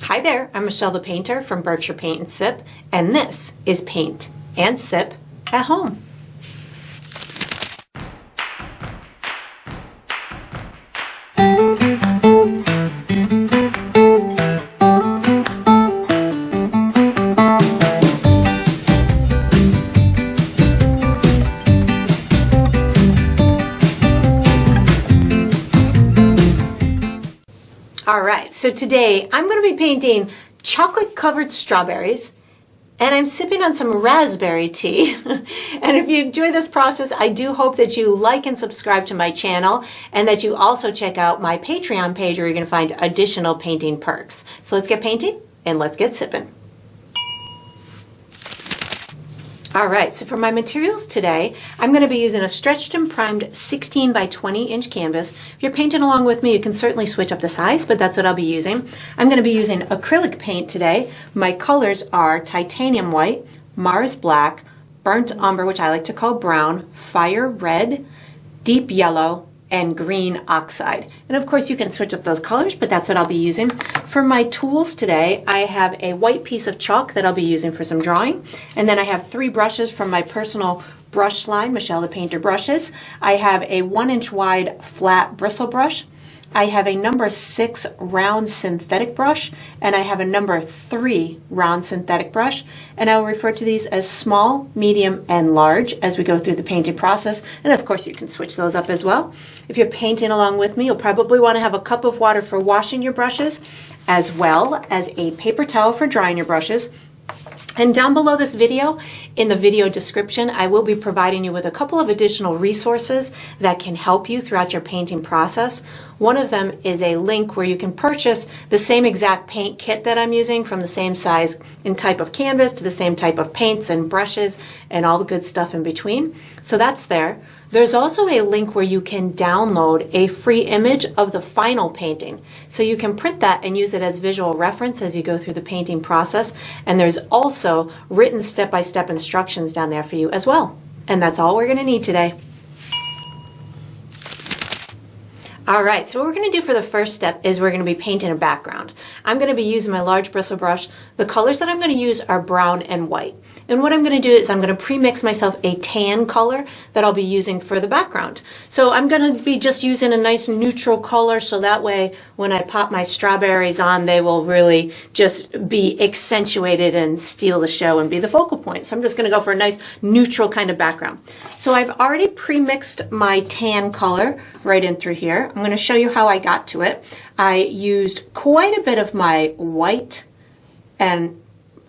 Hi there, I'm Michelle the Painter from Berkshire Paint and Sip, and this is Paint and Sip at Home. Alright, so today I'm going to be painting chocolate covered strawberries, and I'm sipping on some raspberry tea. And if you enjoy this process, I do hope that you like and subscribe to my channel, and that you also check out my Patreon page where you're going to find additional painting perks. So let's get painting and let's get sipping. Alright, so for my materials today, I'm going to be using a stretched and primed 16 by 20 inch canvas. If you're painting along with me, you can certainly switch up the size, but that's what I'll be using. I'm going to be using acrylic paint today. My colors are titanium white, Mars black, burnt umber, which I like to call brown, fire red, deep yellow, and green oxide. And of course you can switch up those colors, but that's what I'll be using. For my tools today, I have a white piece of chalk that I'll be using for some drawing. And then I have 3 brushes from my personal brush line, Michelle the Painter brushes. I have a 1-inch wide flat bristle brush. I have a number 6 round synthetic brush, and I have a number 3 round synthetic brush, and I will refer to these as small, medium, and large as we go through the painting process. And of course you can switch those up as well. If you're painting along with me, you'll probably want to have a cup of water for washing your brushes, as well as a paper towel for drying your brushes. And down below this video, in the video description, I will be providing you with a couple of additional resources that can help you throughout your painting process. One of them is a link where you can purchase the same exact paint kit that I'm using, from the same size and type of canvas to the same type of paints and brushes and all the good stuff in between. So that's there. There's also a link where you can download a free image of the final painting. So you can print that and use it as visual reference as you go through the painting process. And there's also written step-by-step instructions down there for you as well. And that's all we're going to need today. Alright, so what we're going to do for the first step is we're going to be painting a background. I'm going to be using my large bristle brush. The colors that I'm going to use are brown and white. And what I'm going to do is I'm going to pre-mix myself a tan color that I'll be using for the background. So I'm going to be just using a nice neutral color, so that way when I pop my strawberries on, they will really just be accentuated and steal the show and be the focal point. So I'm just going to go for a nice neutral kind of background. So I've already pre-mixed my tan color right in through here. I'm going to show you how I got to it. I used quite a bit of my white and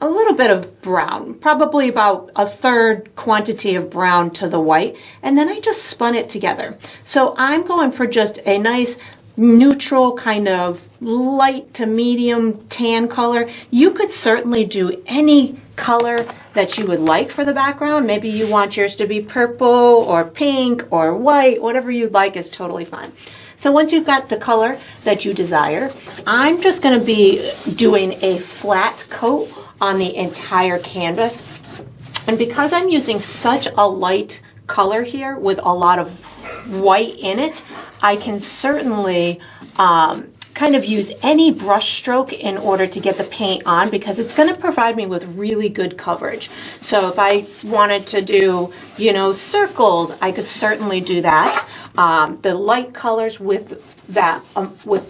a little bit of brown, probably about a third quantity of brown to the white, and then I just spun it together. So I'm going for just a nice neutral kind of light to medium tan color. You could certainly do any color that you would like for the background. Maybe you want yours to be purple or pink or white, whatever you'd like is totally fine. So once you've got the color that you desire, I'm just going to be doing a flat coat on the entire canvas. And because I'm using such a light color here with a lot of white in it, I can certainly kind of use any brush stroke in order to get the paint on, because it's going to provide me with really good coverage. So if I wanted to do, circles, I could certainly do that. The light colors with that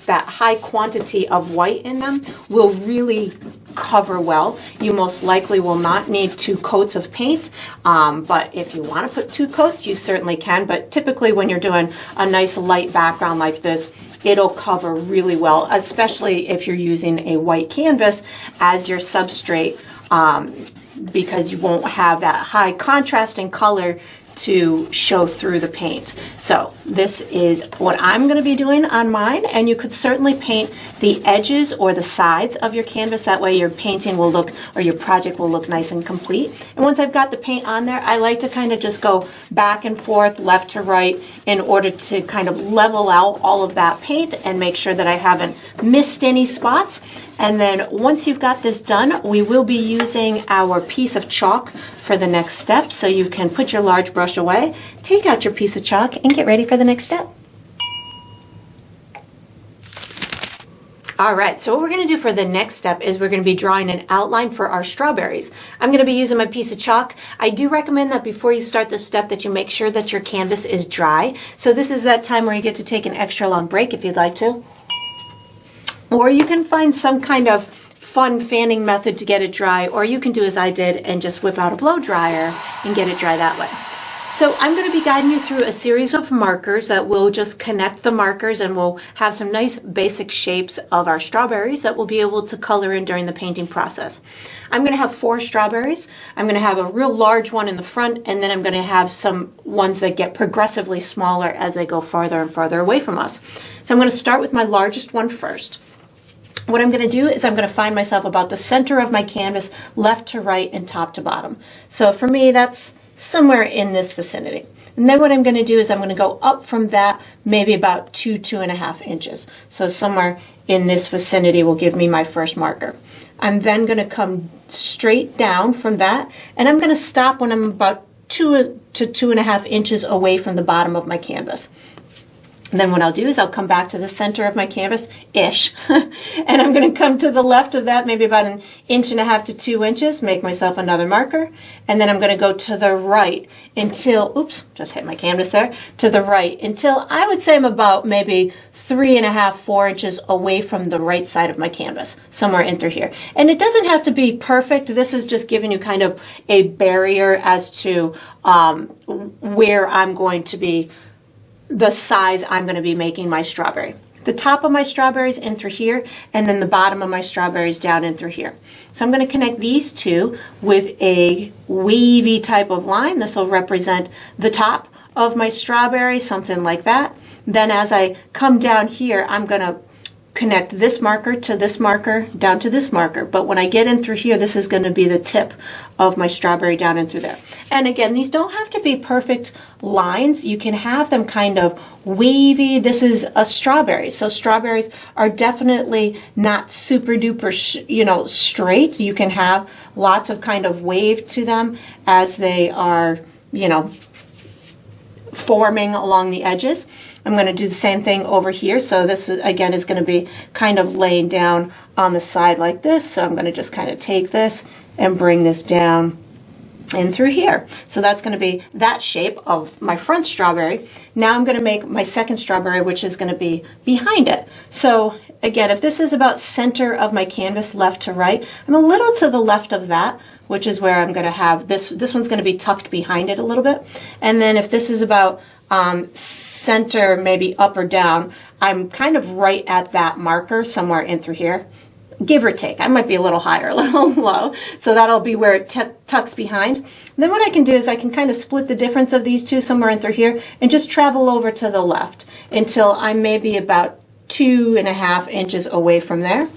high quantity of white in them will really cover well. You most likely will not need 2 coats of paint, but if you want to put 2 coats, you certainly can. But typically when you're doing a nice light background like this, it'll cover really well, especially if you're using a white canvas as your substrate, because you won't have that high contrasting color to show through the paint. So this is what I'm going to be doing on mine, and you could certainly paint the edges or the sides of your canvas. That way your painting will look, or your project will look nice and complete. And once I've got the paint on there, I like to kind of just go back and forth, left to right, in order to kind of level out all of that paint and make sure that I haven't missed any spots. And then once you've got this done, we will be using our piece of chalk for the next step. So you can put your large brush away, take out your piece of chalk, and get ready for the next step. All right, so what we're going to do for the next step is we're going to be drawing an outline for our strawberries. I'm going to be using my piece of chalk. I do recommend that before you start this step that you make sure that your canvas is dry. So this is that time where you get to take an extra long break if you'd like to. Or you can find some kind of fun fanning method to get it dry, or you can do as I did and just whip out a blow dryer and get it dry that way. So I'm going to be guiding you through a series of markers that will just connect the markers, and we'll have some nice basic shapes of our strawberries that we'll be able to color in during the painting process. I'm going to have 4 strawberries. I'm going to have a real large one in the front, and then I'm going to have some ones that get progressively smaller as they go farther and farther away from us. So I'm going to start with my largest one first. What I'm going to do is I'm going to find myself about the center of my canvas, left to right and top to bottom. So for me, that's somewhere in this vicinity. And then what I'm going to do is I'm going to go up from that maybe about 2.5 inches. So somewhere in this vicinity will give me my first marker. I'm then going to come straight down from that, and I'm going to stop when I'm about 2 to 2.5 inches away from the bottom of my canvas. And then what I'll do is I'll come back to the center of my canvas-ish, and I'm going to come to the left of that, maybe about 1.5 to 2 inches, make myself another marker, and then I'm going to go to the right until, oops, just hit my canvas there, to the right until I would say I'm about maybe 3.5, 4 inches away from the right side of my canvas, somewhere in through here. And it doesn't have to be perfect. This is just giving you kind of a barrier as to where I'm going to be, the size I'm going to be making my strawberry. The top of my strawberries in through here, and then the bottom of my strawberries down in through here. So I'm going to connect these two with a wavy type of line. This will represent the top of my strawberry, something like that. Then as I come down here, I'm going to connect this marker to this marker down to this marker. But when I get in through here, this is going to be the tip of my strawberry down in through there. And again, these don't have to be perfect lines. You can have them kind of wavy. This is a strawberry. So strawberries are definitely not super duper, straight. You can have lots of kind of wave to them as they are, forming along the edges. I'm going to do the same thing over here. So this is, again, is going to be kind of laying down on the side like this. So I'm going to just kind of take this and bring this down in through here. So that's going to be that shape of my front strawberry. Now I'm going to make my second strawberry, which is going to be behind it. So again, if this is about center of my canvas, left to right, I'm a little to the left of that, which is where I'm going to have this one's going to be tucked behind it a little bit. And then if this is about center, maybe up or down, I'm kind of right at that marker somewhere in through here, give or take. I might be a little higher, a little low. So that'll be where it tucks behind. And then what I can do is I can kind of split the difference of these two somewhere in through here and just travel over to the left until I'm maybe about 2.5 inches away from there.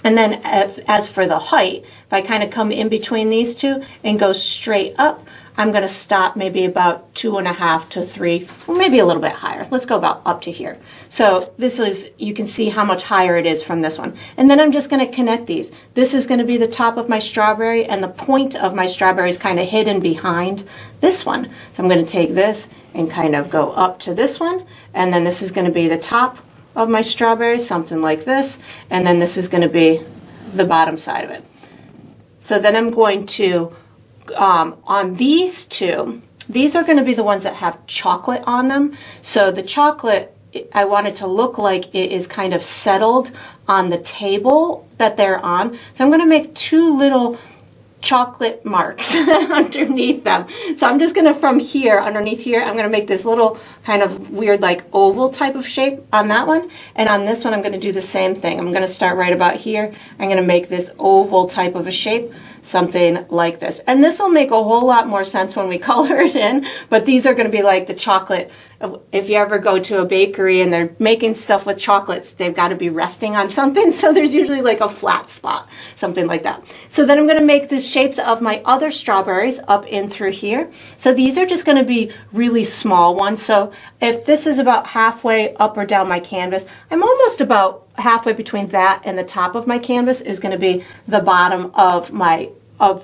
And then as for the height, if I kind of come in between these two and go straight up, I'm going to stop maybe about 2.5 to 3, or maybe a little bit higher. Let's go about up to here. So this is, you can see how much higher it is from this one. And then I'm just going to connect these. This is going to be the top of my strawberry, and the point of my strawberry is kind of hidden behind this one. So I'm going to take this and kind of go up to this one, and then this is going to be the top of my strawberry, something like this, and then this is going to be the bottom side of it. So then I'm going to on these two, these are going to be the ones that have chocolate on them. So the chocolate, I want it to look like it is kind of settled on the table that they're on. So I'm going to make 2 little chocolate marks underneath them. So I'm just going to, from here, underneath here, I'm going to make this little kind of weird like oval type of shape on that one. And on this one, I'm going to do the same thing. I'm going to start right about here. I'm going to make this oval type of a shape, something like this. And this will make a whole lot more sense when we color it in, but these are going to be like the chocolate. If you ever go to a bakery and they're making stuff with chocolates, they've got to be resting on something. So there's usually like a flat spot, something like that. So then I'm going to make the shapes of my other strawberries up in through here. So these are just going to be really small ones. So if this is about halfway up or down my canvas, I'm almost about halfway between that and the top of my canvas is going to be the bottom of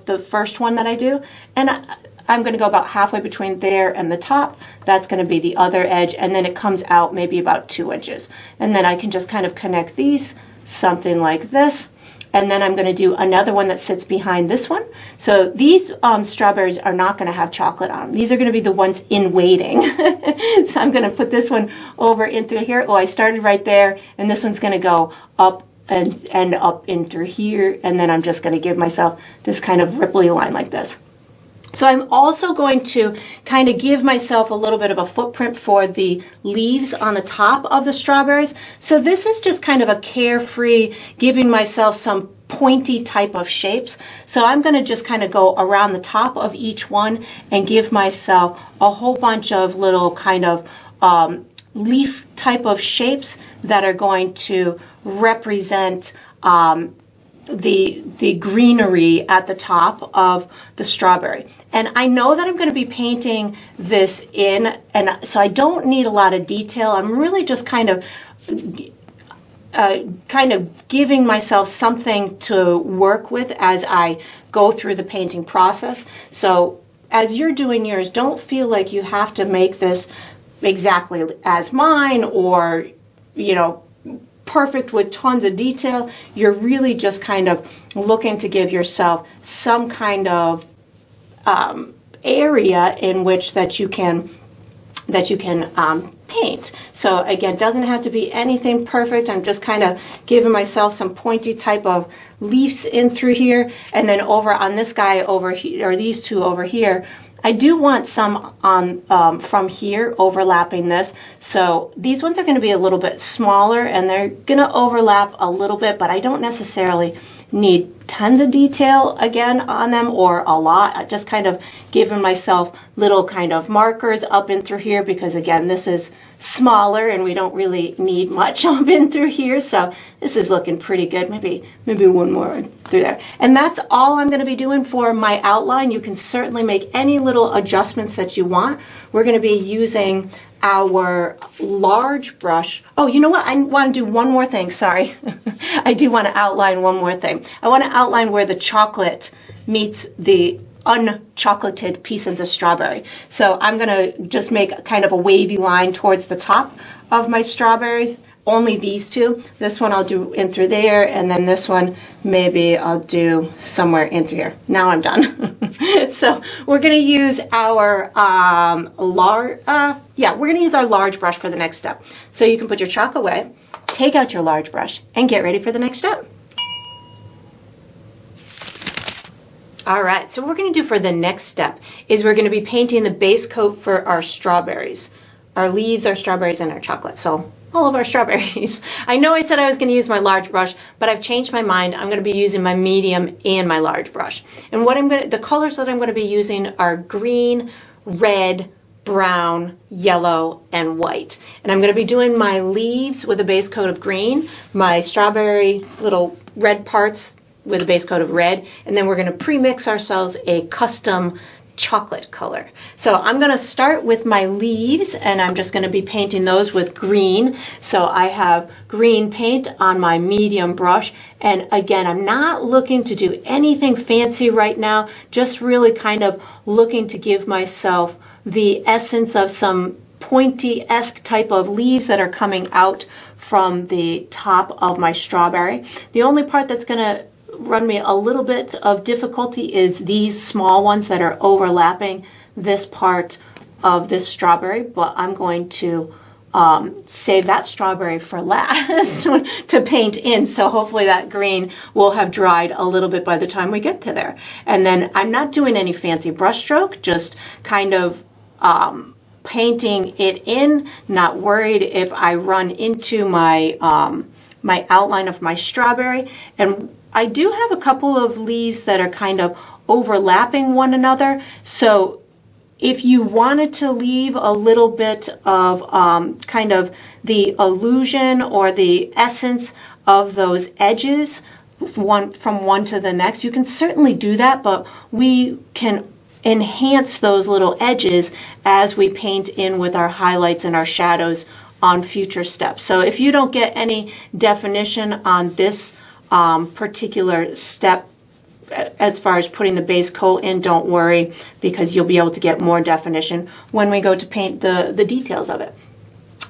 the first one that I do. And I'm going to go about halfway between there and the top. That's going to be the other edge, and then it comes out maybe about 2 inches. And then I can just kind of connect these something like this. And then I'm going to do another one that sits behind this one. So these strawberries are not going to have chocolate on them. These are going to be the ones in waiting. So I'm going to put this one over in through here. Oh, I started right there, and this one's going to go up and end up in through here. And then I'm just going to give myself this kind of ripply line like this. So I'm also going to kind of give myself a little bit of a footprint for the leaves on the top of the strawberries. So this is just kind of a carefree, giving myself some pointy type of shapes. So I'm going to just kind of go around the top of each one and give myself a whole bunch of little kind of leaf type of shapes that are going to represent the greenery at the top of the strawberry. And I know that I'm going to be painting this in, and so I don't need a lot of detail. I'm really just kind of giving myself something to work with as I go through the painting process. So as you're doing yours, don't feel like you have to make this exactly as mine, or, you know, perfect with tons of detail. You're really just kind of looking to give yourself some kind of area in which that you can paint. So again, doesn't have to be anything perfect. I'm just kind of giving myself some pointy type of leaves in through here, and then over on this guy over here, or these two over here, I do want some on from here overlapping this. So these ones are going to be a little bit smaller, and they're going to overlap a little bit, but I don't necessarily need tons of detail again on them, or a lot. I just kind of giving myself little kind of markers up in through here, because again, this is smaller and we don't really need much up in through here. So this is looking pretty good. Maybe one more through there. And that's all I'm going to be doing for my outline. You can certainly make any little adjustments that you want. We're going to be using our large brush. Oh, you know what? I want to do one more thing. Sorry. I do want to outline one more thing. I want to outline where the chocolate meets the unchocolated piece of the strawberry. So I'm going to just make kind of a wavy line towards the top of my strawberries. Only these two. This one I'll do in through there, and then this one maybe I'll do somewhere in through here. Now I'm done. So we're going to use our we're going to use our large brush for the next step. So you can put your chalk away, take out your large brush, and get ready for the next step. All right, so what we're going to do for the next step is we're going to be painting the base coat for our strawberries, our leaves, our strawberries, and our chocolate. So all of our strawberries. I know I said I was going to use my large brush, but I've changed my mind. I'm going to be using my medium and my large brush. And the colors that I'm going to be using are green, red, brown, yellow, and white. And I'm going to be doing my leaves with a base coat of green, my strawberry little red parts with a base coat of red, and then we're going to pre-mix ourselves a custom chocolate color. So I'm going to start with my leaves, and I'm just going to be painting those with green. So I have green paint on my medium brush, and again, I'm not looking to do anything fancy right now, just really kind of looking to give myself the essence of some pointy-esque type of leaves that are coming out from the top of my strawberry. The only part that's going to run me a little bit of difficulty is these small ones that are overlapping this part of this strawberry, but I'm going to save that strawberry for last to paint in. So hopefully that green will have dried a little bit by the time we get to there. And then I'm not doing any fancy brushstroke, just kind of painting it in, not worried if I run into my my outline of my strawberry. And I do have a couple of leaves that are kind of overlapping one another. So if you wanted to leave a little bit of kind of the illusion or the essence of those edges from one to the next, you can certainly do that, but we can enhance those little edges as we paint in with our highlights and our shadows on future steps. So if you don't get any definition on this particular step as far as putting the base coat in, don't worry, because you'll be able to get more definition when we go to paint the details of it.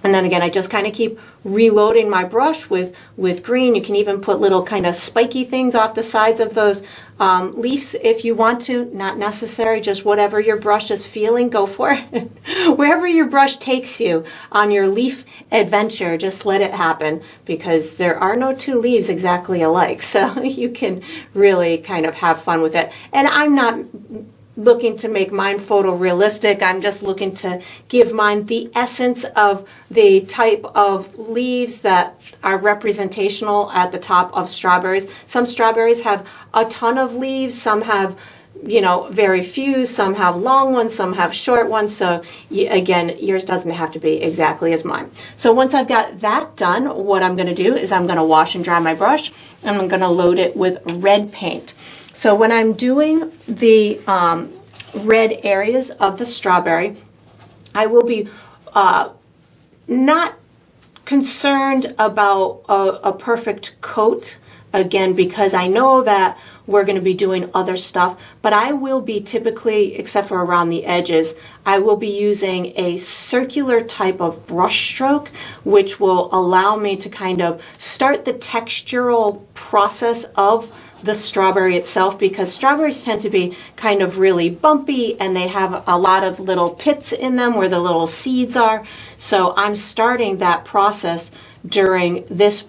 And then again, I just kind of keep reloading my brush with green. You can even put little kind of spiky things off the sides of those leaves if you want to. Not necessary, just whatever your brush is feeling, go for it. Wherever your brush takes you on your leaf adventure, just let it happen, because there are no two leaves exactly alike. So you can really kind of have fun with it. And I'm not looking to make mine photorealistic. I'm just looking to give mine the essence of the type of leaves that are representational at the top of strawberries. Some strawberries have a ton of leaves, some have, you know, very few, some have long ones, some have short ones. So again, yours doesn't have to be exactly as mine. So once I've got that done, what I'm going to do is I'm going to wash and dry my brush, and I'm going to load it with red paint. So when I'm doing the red areas of the strawberry, I will be not concerned about a perfect coat, again, because I know that we're going to be doing other stuff, but I will be typically, except for around the edges, I will be using a circular type of brush stroke, which will allow me to kind of start the textural process of the strawberry itself, because strawberries tend to be kind of really bumpy and they have a lot of little pits in them where the little seeds are. So I'm starting that process during this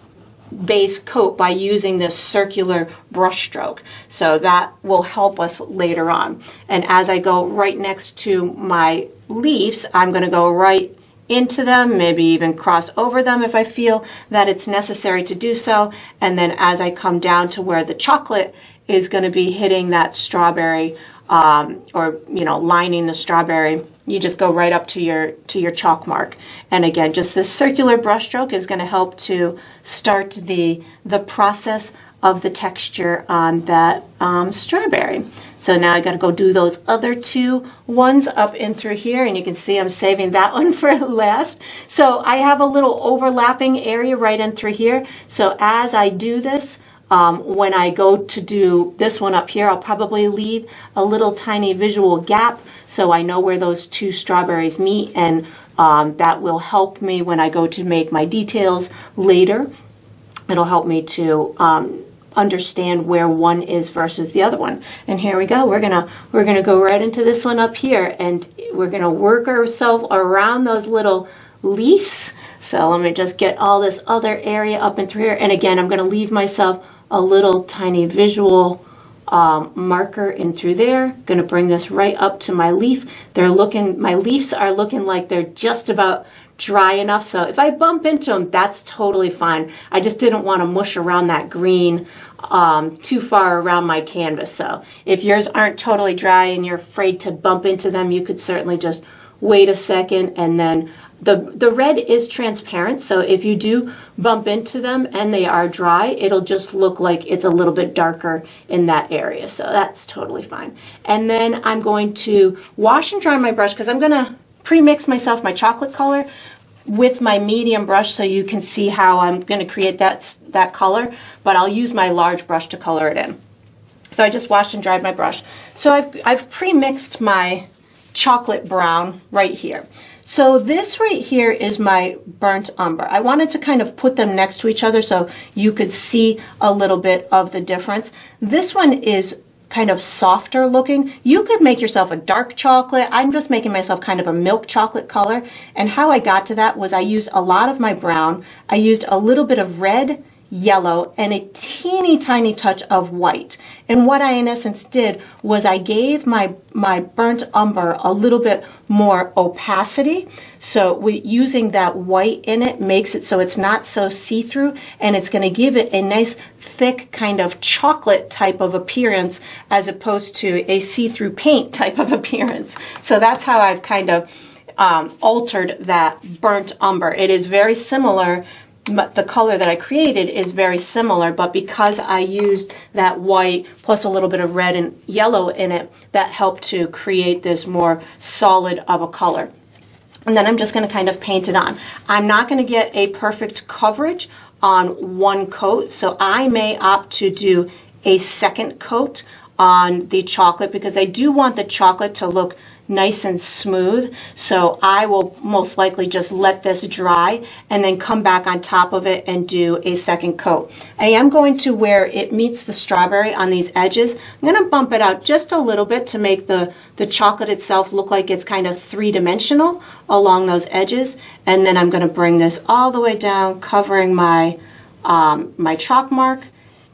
base coat by using this circular brush stroke. So that will help us later on. And as I go right next to my leaves, I'm going to go right into them, maybe even cross over them if I feel that it's necessary to do so. And then as I come down to where the chocolate is going to be hitting that strawberry, or, you know, lining the strawberry, you just go right up to your chalk mark. And again, just this circular brush stroke is going to help to start the process of the texture on that strawberry. So now I got to go do those other two ones up in through here, and you can see I'm saving that one for last. So I have a little overlapping area right in through here. So as I do this, when I go to do this one up here, I'll probably leave a little tiny visual gap so I know where those two strawberries meet, and that will help me when I go to make my details later. It'll help me to understand where one is versus the other one. And here we go. We're gonna go right into this one up here, and we're gonna work ourselves around those little leaves. So let me just get all this other area up and through here. And again, I'm gonna leave myself a little tiny visual marker in through there. Gonna bring this right up to my leaf. My leaves are looking like they're just about dry enough, so if I bump into them, that's totally fine. I just didn't want to mush around that green too far around my canvas. So if yours aren't totally dry and you're afraid to bump into them, you could certainly just wait a second. And then the red is transparent, so if you do bump into them and they are dry, it'll just look like it's a little bit darker in that area, so that's totally fine. And then I'm going to wash and dry my brush, because I'm going to pre-mix myself my chocolate color with my medium brush so you can see how I'm going to create that color, but I'll use my large brush to color it in. So I just washed and dried my brush. So I've pre-mixed my chocolate brown right here. So this right here is my burnt umber. I wanted to kind of put them next to each other so you could see a little bit of the difference. This one is kind of softer looking. You could make yourself a dark chocolate. I'm just making myself kind of a milk chocolate color. And how I got to that was I used a lot of my brown. I used a little bit of red, yellow, and a teeny tiny touch of white. And what I in essence did was I gave my burnt umber a little bit more opacity. So using that white in it makes it so it's not so see-through, and it's going to give it a nice thick kind of chocolate type of appearance as opposed to a see-through paint type of appearance. So that's how I've kind of altered that burnt umber. It is very similar. The color that I created is very similar, but because I used that white plus a little bit of red and yellow in it, that helped to create this more solid of a color. And then I'm just going to kind of paint it on. I'm not going to get a perfect coverage on one coat, so I may opt to do a second coat on the chocolate because I do want the chocolate to look nice and smooth. So I will most likely just let this dry and then come back on top of it and do a second coat. I am going to, where it meets the strawberry on these edges, I'm going to bump it out just a little bit to make the chocolate itself look like it's kind of three-dimensional along those edges. And then I'm going to bring this all the way down, covering my my chalk mark,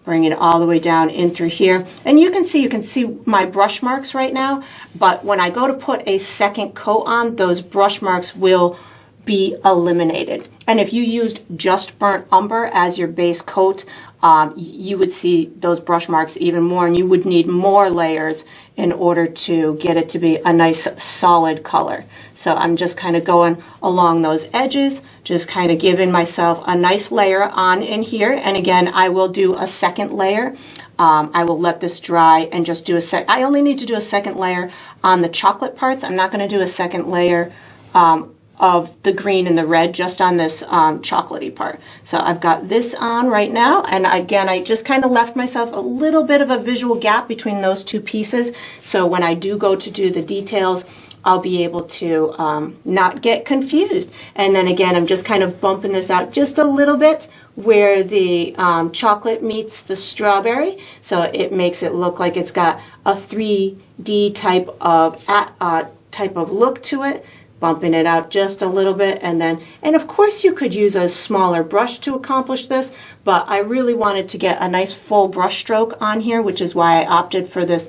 bring it all the way down in through here. And you can see my brush marks right now, but when I go to put a second coat on, those brush marks will be eliminated. And if you used just burnt umber as your base coat, you would see those brush marks even more, and you would need more layers in order to get it to be a nice solid color. So I'm just kind of going along those edges, just kind of giving myself a nice layer on in here. And again, I will do a second layer. I will let this dry and just do I only need to do a second layer on the chocolate parts. I'm not going to do a second layer of the green and the red just on this chocolatey part. So I've got this on right now, and again, I just kind of left myself a little bit of a visual gap between those two pieces, so when I do go to do the details, I'll be able to not get confused. And then again, I'm just kind of bumping this out just a little bit where the chocolate meets the strawberry, so it makes it look like it's got a 3D type of look to it. Bumping it out just a little bit, and of course you could use a smaller brush to accomplish this, but I really wanted to get a nice full brush stroke on here, which is why I opted for this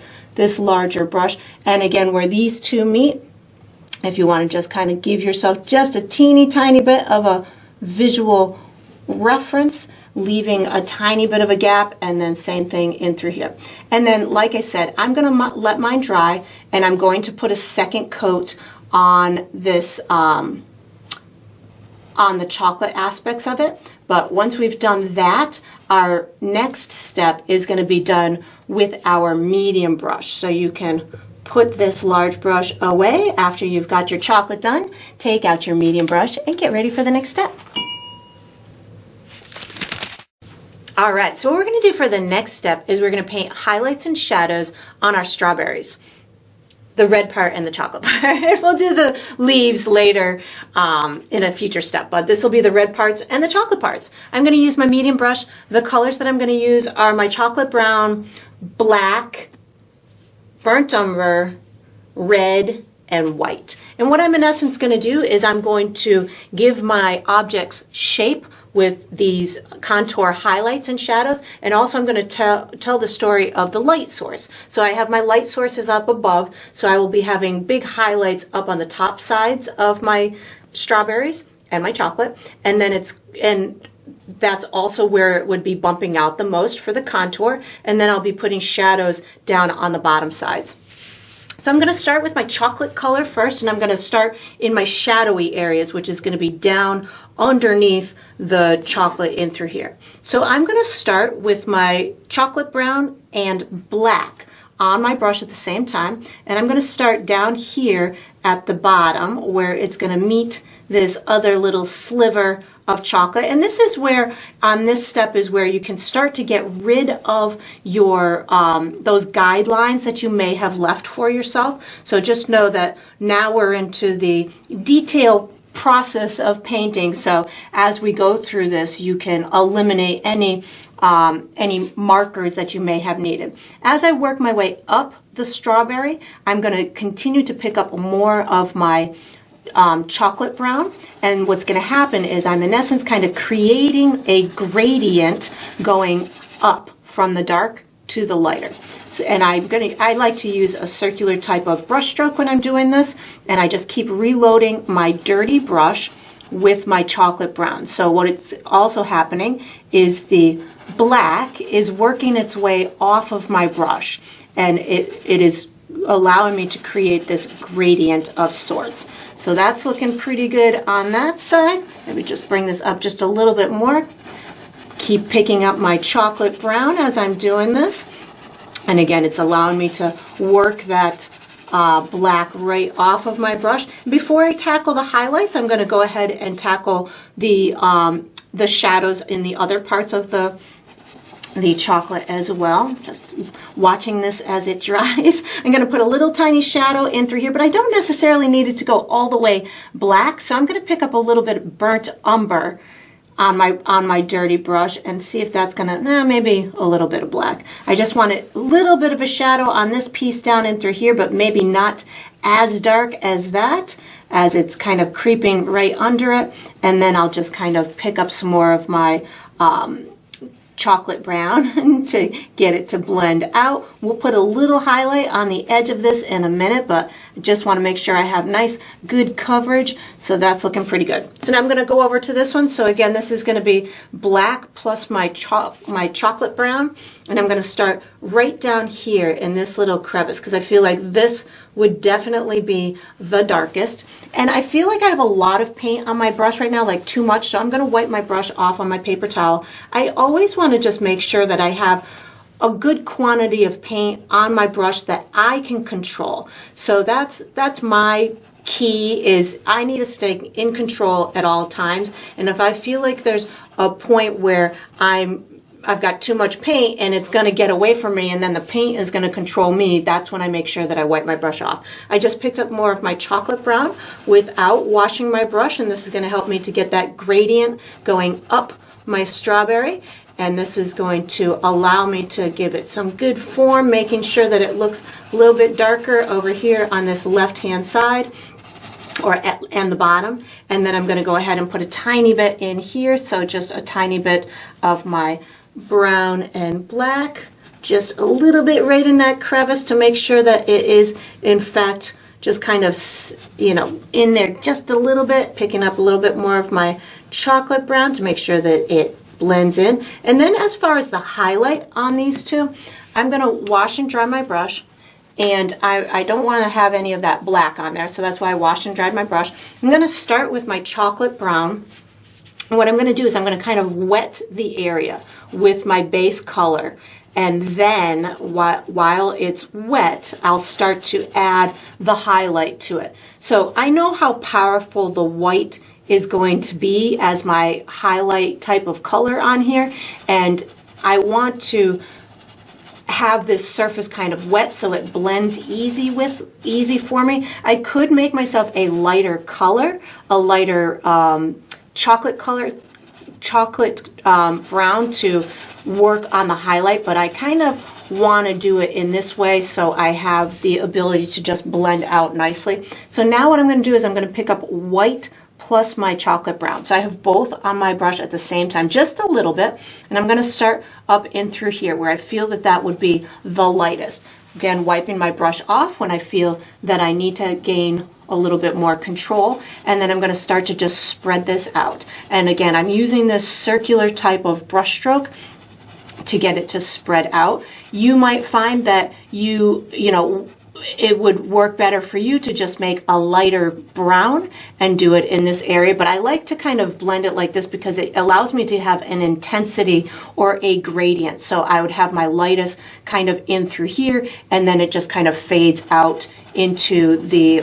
larger brush. And again, where these two meet, if you want to just kind of give yourself just a teeny tiny bit of a visual reference, leaving a tiny bit of a gap, and then same thing in through here. And then, like I said, I'm going to let mine dry, and I'm going to put a second coat on this on the chocolate aspects of it. But once we've done that, our next step is going to be done with our medium brush. So you can put this large brush away after you've got your chocolate done, take out your medium brush, and get ready for the next step. All right, so what we're going to do for the next step is we're going to paint highlights and shadows on our strawberries. The red part and the chocolate part. We'll do the leaves later in a future step, but this will be the red parts and the chocolate parts. I'm going to use my medium brush. The colors that I'm going to use are my chocolate brown, black, burnt umber, red, and white. And what I'm in essence going to do is I'm going to give my objects shape with these contour highlights and shadows, and also I'm going to tell the story of the light source. So I have my light sources up above, so I will be having big highlights up on the top sides of my strawberries and my chocolate, and then that's also where it would be bumping out the most for the contour, and then I'll be putting shadows down on the bottom sides. So I'm going to start with my chocolate color first, and I'm going to start in my shadowy areas, which is going to be down underneath the chocolate in through here. So I'm going to start with my chocolate brown and black on my brush at the same time, and I'm going to start down here at the bottom where it's going to meet this other little sliver of chocolate. And this is where, on this step, is where you can start to get rid of your those guidelines that you may have left for yourself. So just know that now we're into the detail process of painting. So as we go through this, you can eliminate any markers that you may have needed. As I work my way up the strawberry, I'm going to continue to pick up more of my chocolate brown, and what's going to happen is I'm in essence kind of creating a gradient going up from the dark to the lighter. So, and I like to use a circular type of brush stroke when I'm doing this, and I just keep reloading my dirty brush with my chocolate brown. So what it's also happening is the black is working its way off of my brush, and it is allowing me to create this gradient of sorts. So that's looking pretty good on that side. Maybe just bring this up just a little bit more. Keep picking up my chocolate brown as I'm doing this. And again, it's allowing me to work that black right off of my brush. Before I tackle the highlights, I'm going to go ahead and tackle the shadows in the other parts of the the chocolate as well. Just watching this as it dries. I'm going to put a little tiny shadow in through here, but I don't necessarily need it to go all the way black. So I'm going to pick up a little bit of burnt umber on my dirty brush and see if that's going to, maybe a little bit of black. I just want a little bit of a shadow on this piece down in through here, but maybe not as dark as that, as it's kind of creeping right under it. And then I'll just kind of pick up some more of my chocolate brown to get it to blend out. We'll put a little highlight on the edge of this in a minute, but I just want to make sure I have nice, good coverage. So that's looking pretty good. So now I'm going to go over to this one. So again, this is going to be black plus my chocolate brown. And I'm going to start right down here in this little crevice because I feel like this would definitely be the darkest. And I feel like I have a lot of paint on my brush right now, like too much. So I'm going to wipe my brush off on my paper towel. I always want to just make sure that I have a good quantity of paint on my brush that I can control. So that's my key, is I need to stay in control at all times. And if I feel like there's a point where I've got too much paint and it's going to get away from me and then the paint is going to control me, that's when I make sure that I wipe my brush off. I just picked up more of my chocolate brown without washing my brush, and this is going to help me to get that gradient going up my strawberry. And this is going to allow me to give it some good form, making sure that it looks a little bit darker over here on this left-hand side and the bottom. And then I'm going to go ahead and put a tiny bit in here. So just a tiny bit of my brown and black, just a little bit right in that crevice to make sure that it is in fact just kind of, in there just a little bit, picking up a little bit more of my chocolate brown to make sure that it blends in. And then as far as the highlight on these two, I'm going to wash and dry my brush. And I don't want to have any of that black on there, so that's why I washed and dried my brush. I'm going to start with my chocolate brown. And what I'm going to do is I'm going to kind of wet the area with my base color. And then while it's wet, I'll start to add the highlight to it. So I know how powerful the white is going to be as my highlight type of color on here. And I want to have this surface kind of wet so it blends easy for me. I could make myself a lighter color, a lighter chocolate brown to work on the highlight, but I kind of want to do it in this way so I have the ability to just blend out nicely. So now what I'm going to do is I'm going to pick up white plus my chocolate brown. So I have both on my brush at the same time, just a little bit. And I'm going to start up in through here where I feel that that would be the lightest. Again, wiping my brush off when I feel that I need to gain a little bit more control. And then I'm going to start to just spread this out. And again, I'm using this circular type of brush stroke to get it to spread out. You might find that it would work better for you to just make a lighter brown and do it in this area. But I like to kind of blend it like this because it allows me to have an intensity or a gradient. So I would have my lightest kind of in through here, and then it just kind of fades out into the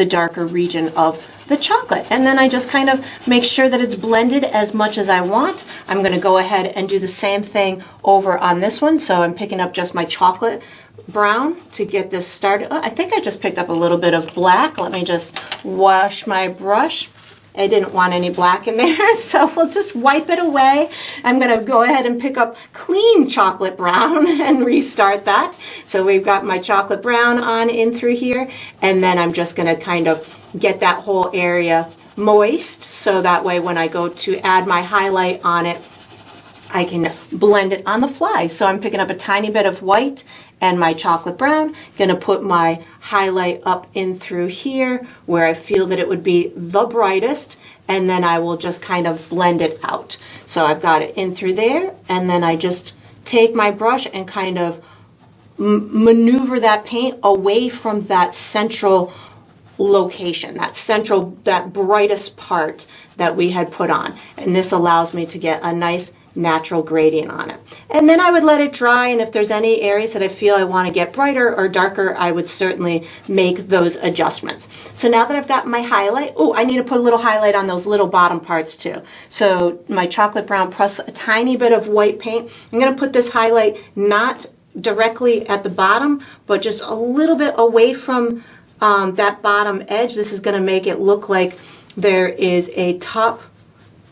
darker region of the chocolate. And then I just kind of make sure that it's blended as much as I want. I'm going to go ahead and do the same thing over on this one. So I'm picking up just my chocolate brown to get this started. Oh, I think I just picked up a little bit of black. Let me just wash my brush. I didn't want any black in there, so we'll just wipe it away. I'm going to go ahead and pick up clean chocolate brown and restart that. So we've got my chocolate brown on in through here, and then I'm just going to kind of get that whole area moist so that way when I go to add my highlight on it, I can blend it on the fly. So I'm picking up a tiny bit of white and my chocolate brown, gonna put my highlight up in through here where I feel that it would be the brightest, and then I will just kind of blend it out. So I've got it in through there, and then I just take my brush and kind of maneuver that paint away from that central location, that brightest part that we had put on. And this allows me to get a nice natural gradient on it. And then I would let it dry, and if there's any areas that I feel I want to get brighter or darker, I would certainly make those adjustments. So now that I've got my highlight, oh, I need to put a little highlight on those little bottom parts too. So my chocolate brown plus a tiny bit of white paint. I'm going to put this highlight not directly at the bottom, but just a little bit away from that bottom edge. This is going to make it look like there is a top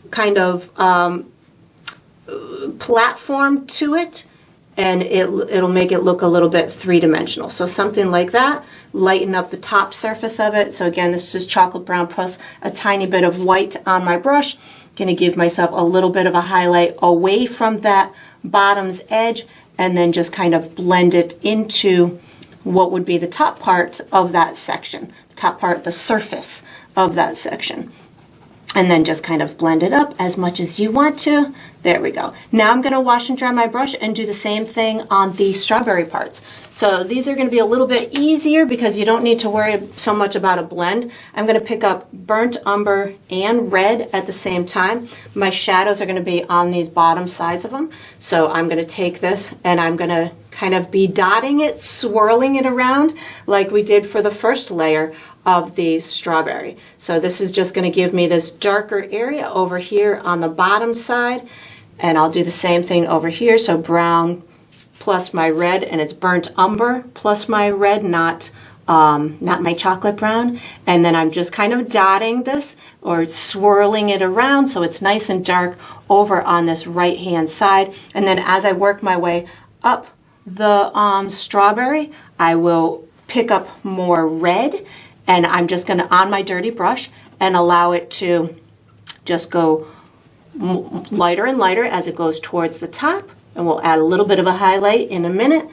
kind of platform to it, and it'll make it look a little bit three-dimensional. So something like that, lighten up the top surface of it. So again, this is chocolate brown plus a tiny bit of white on my brush. Going to give myself a little bit of a highlight away from that bottom's edge, and then just kind of blend it into what would be the top part of that section, the top part, the surface of that section. And then just kind of blend it up as much as you want to. There we go. Now I'm going to wash and dry my brush and do the same thing on the strawberry parts. So these are going to be a little bit easier because you don't need to worry so much about a blend. I'm going to pick up burnt umber and red at the same time. My shadows are going to be on these bottom sides of them. So I'm going to take this and I'm going to kind of be dotting it, swirling it around like we did for the first layer of the strawberry. So this is just going to give me this darker area over here on the bottom side, and I'll do the same thing over here. So brown plus my red, and it's burnt umber plus my red, not my chocolate brown. And then I'm just kind of dotting this or swirling it around so it's nice and dark over on this right hand side. And then as I work my way up the strawberry, I will pick up more red, and I'm just going to, on my dirty brush, and allow it to just go lighter and lighter as it goes towards the top. And we'll add a little bit of a highlight in a minute.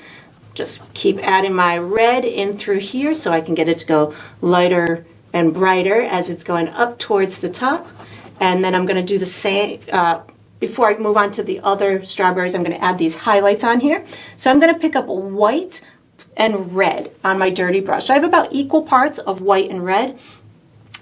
Just keep adding my red in through here so I can get it to go lighter and brighter as it's going up towards the top. And then I'm going to do the same, before I move on to the other strawberries, I'm going to add these highlights on here. So I'm going to pick up white and red on my dirty brush. So I have about equal parts of white and red.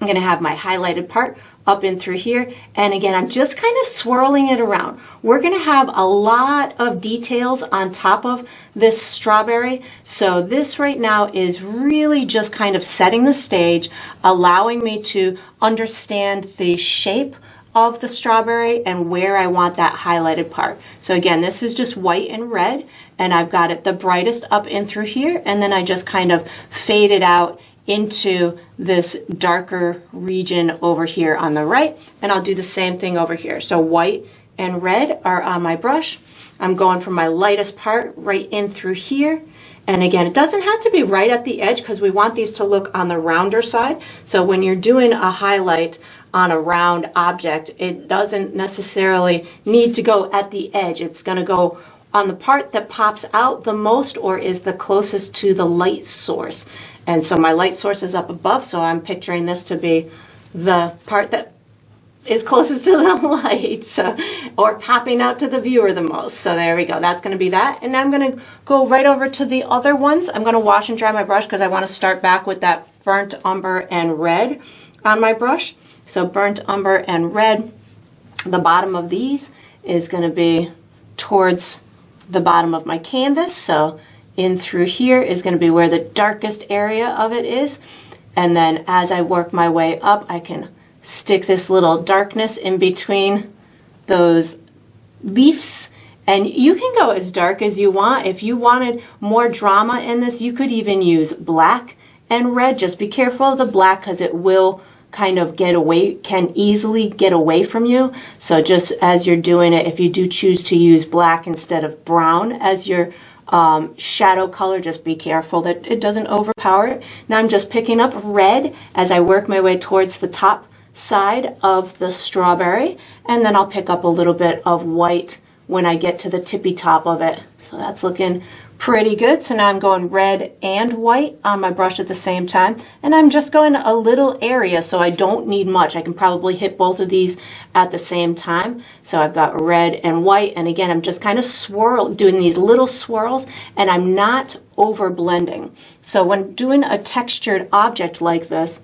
I'm going to have my highlighted part up in through here, and again I'm just kind of swirling it around. We're going to have a lot of details on top of this strawberry, so this right now is really just kind of setting the stage, allowing me to understand the shape of the strawberry and where I want that highlighted part. So again, this is just white and red, and I've got it the brightest up in through here, and then I just kind of fade it out into this darker region over here on the right, and I'll do the same thing over here. So white and red are on my brush. I'm going from my lightest part right in through here, and again, it doesn't have to be right at the edge because we want these to look on the rounder side. So when you're doing a highlight on a round object, it doesn't necessarily need to go at the edge. It's going to go on the part that pops out the most or is the closest to the light source. And so my light source is up above, so I'm picturing this to be the part that is closest to the light, so, or popping out to the viewer the most. So there we go. That's going to be that. And now I'm going to go right over to the other ones. I'm going to wash and dry my brush because I want to start back with that burnt umber and red on my brush. So burnt umber and red, the bottom of these is going to be towards the bottom of my canvas. So in through here is going to be where the darkest area of it is. And then as I work my way up, I can stick this little darkness in between those leaves. And you can go as dark as you want. If you wanted more drama in this, you could even use black and red. Just be careful of the black because it will kind of get away, can easily get away from you. So just as you're doing it, if you do choose to use black instead of brown as your shadow color, just be careful that it doesn't overpower it. Now I'm just picking up red as I work my way towards the top side of the strawberry, and then I'll pick up a little bit of white when I get to the tippy top of it. So that's looking pretty good. So now I'm going red and white on my brush at the same time, and I'm just going a little area, so I don't need much. I can probably hit both of these at the same time. So I've got red and white, and again I'm just kind of doing these little swirls, and I'm not over blending. So when doing a textured object like this,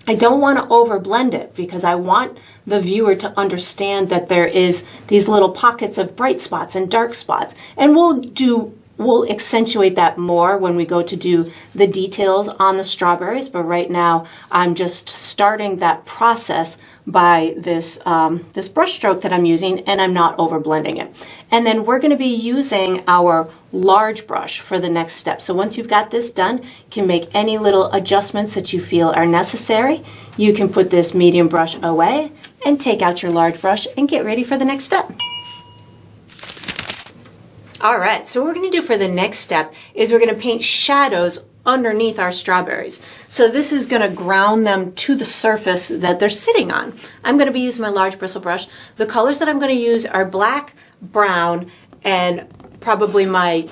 I don't want to over blend it because I want the viewer to understand that there is these little pockets of bright spots and dark spots. And we'll accentuate that more when we go to do the details on the strawberries. But right now I'm just starting that process by this brush stroke that I'm using, and I'm not over blending it. And then we're going to be using our large brush for the next step. So once you've got this done, you can make any little adjustments that you feel are necessary. You can put this medium brush away and take out your large brush and get ready for the next step. All right, so what we're going to do for the next step is we're going to paint shadows underneath our strawberries. So this is going to ground them to the surface that they're sitting on. I'm going to be using my large bristle brush. The colors that I'm going to use are black, brown, and probably my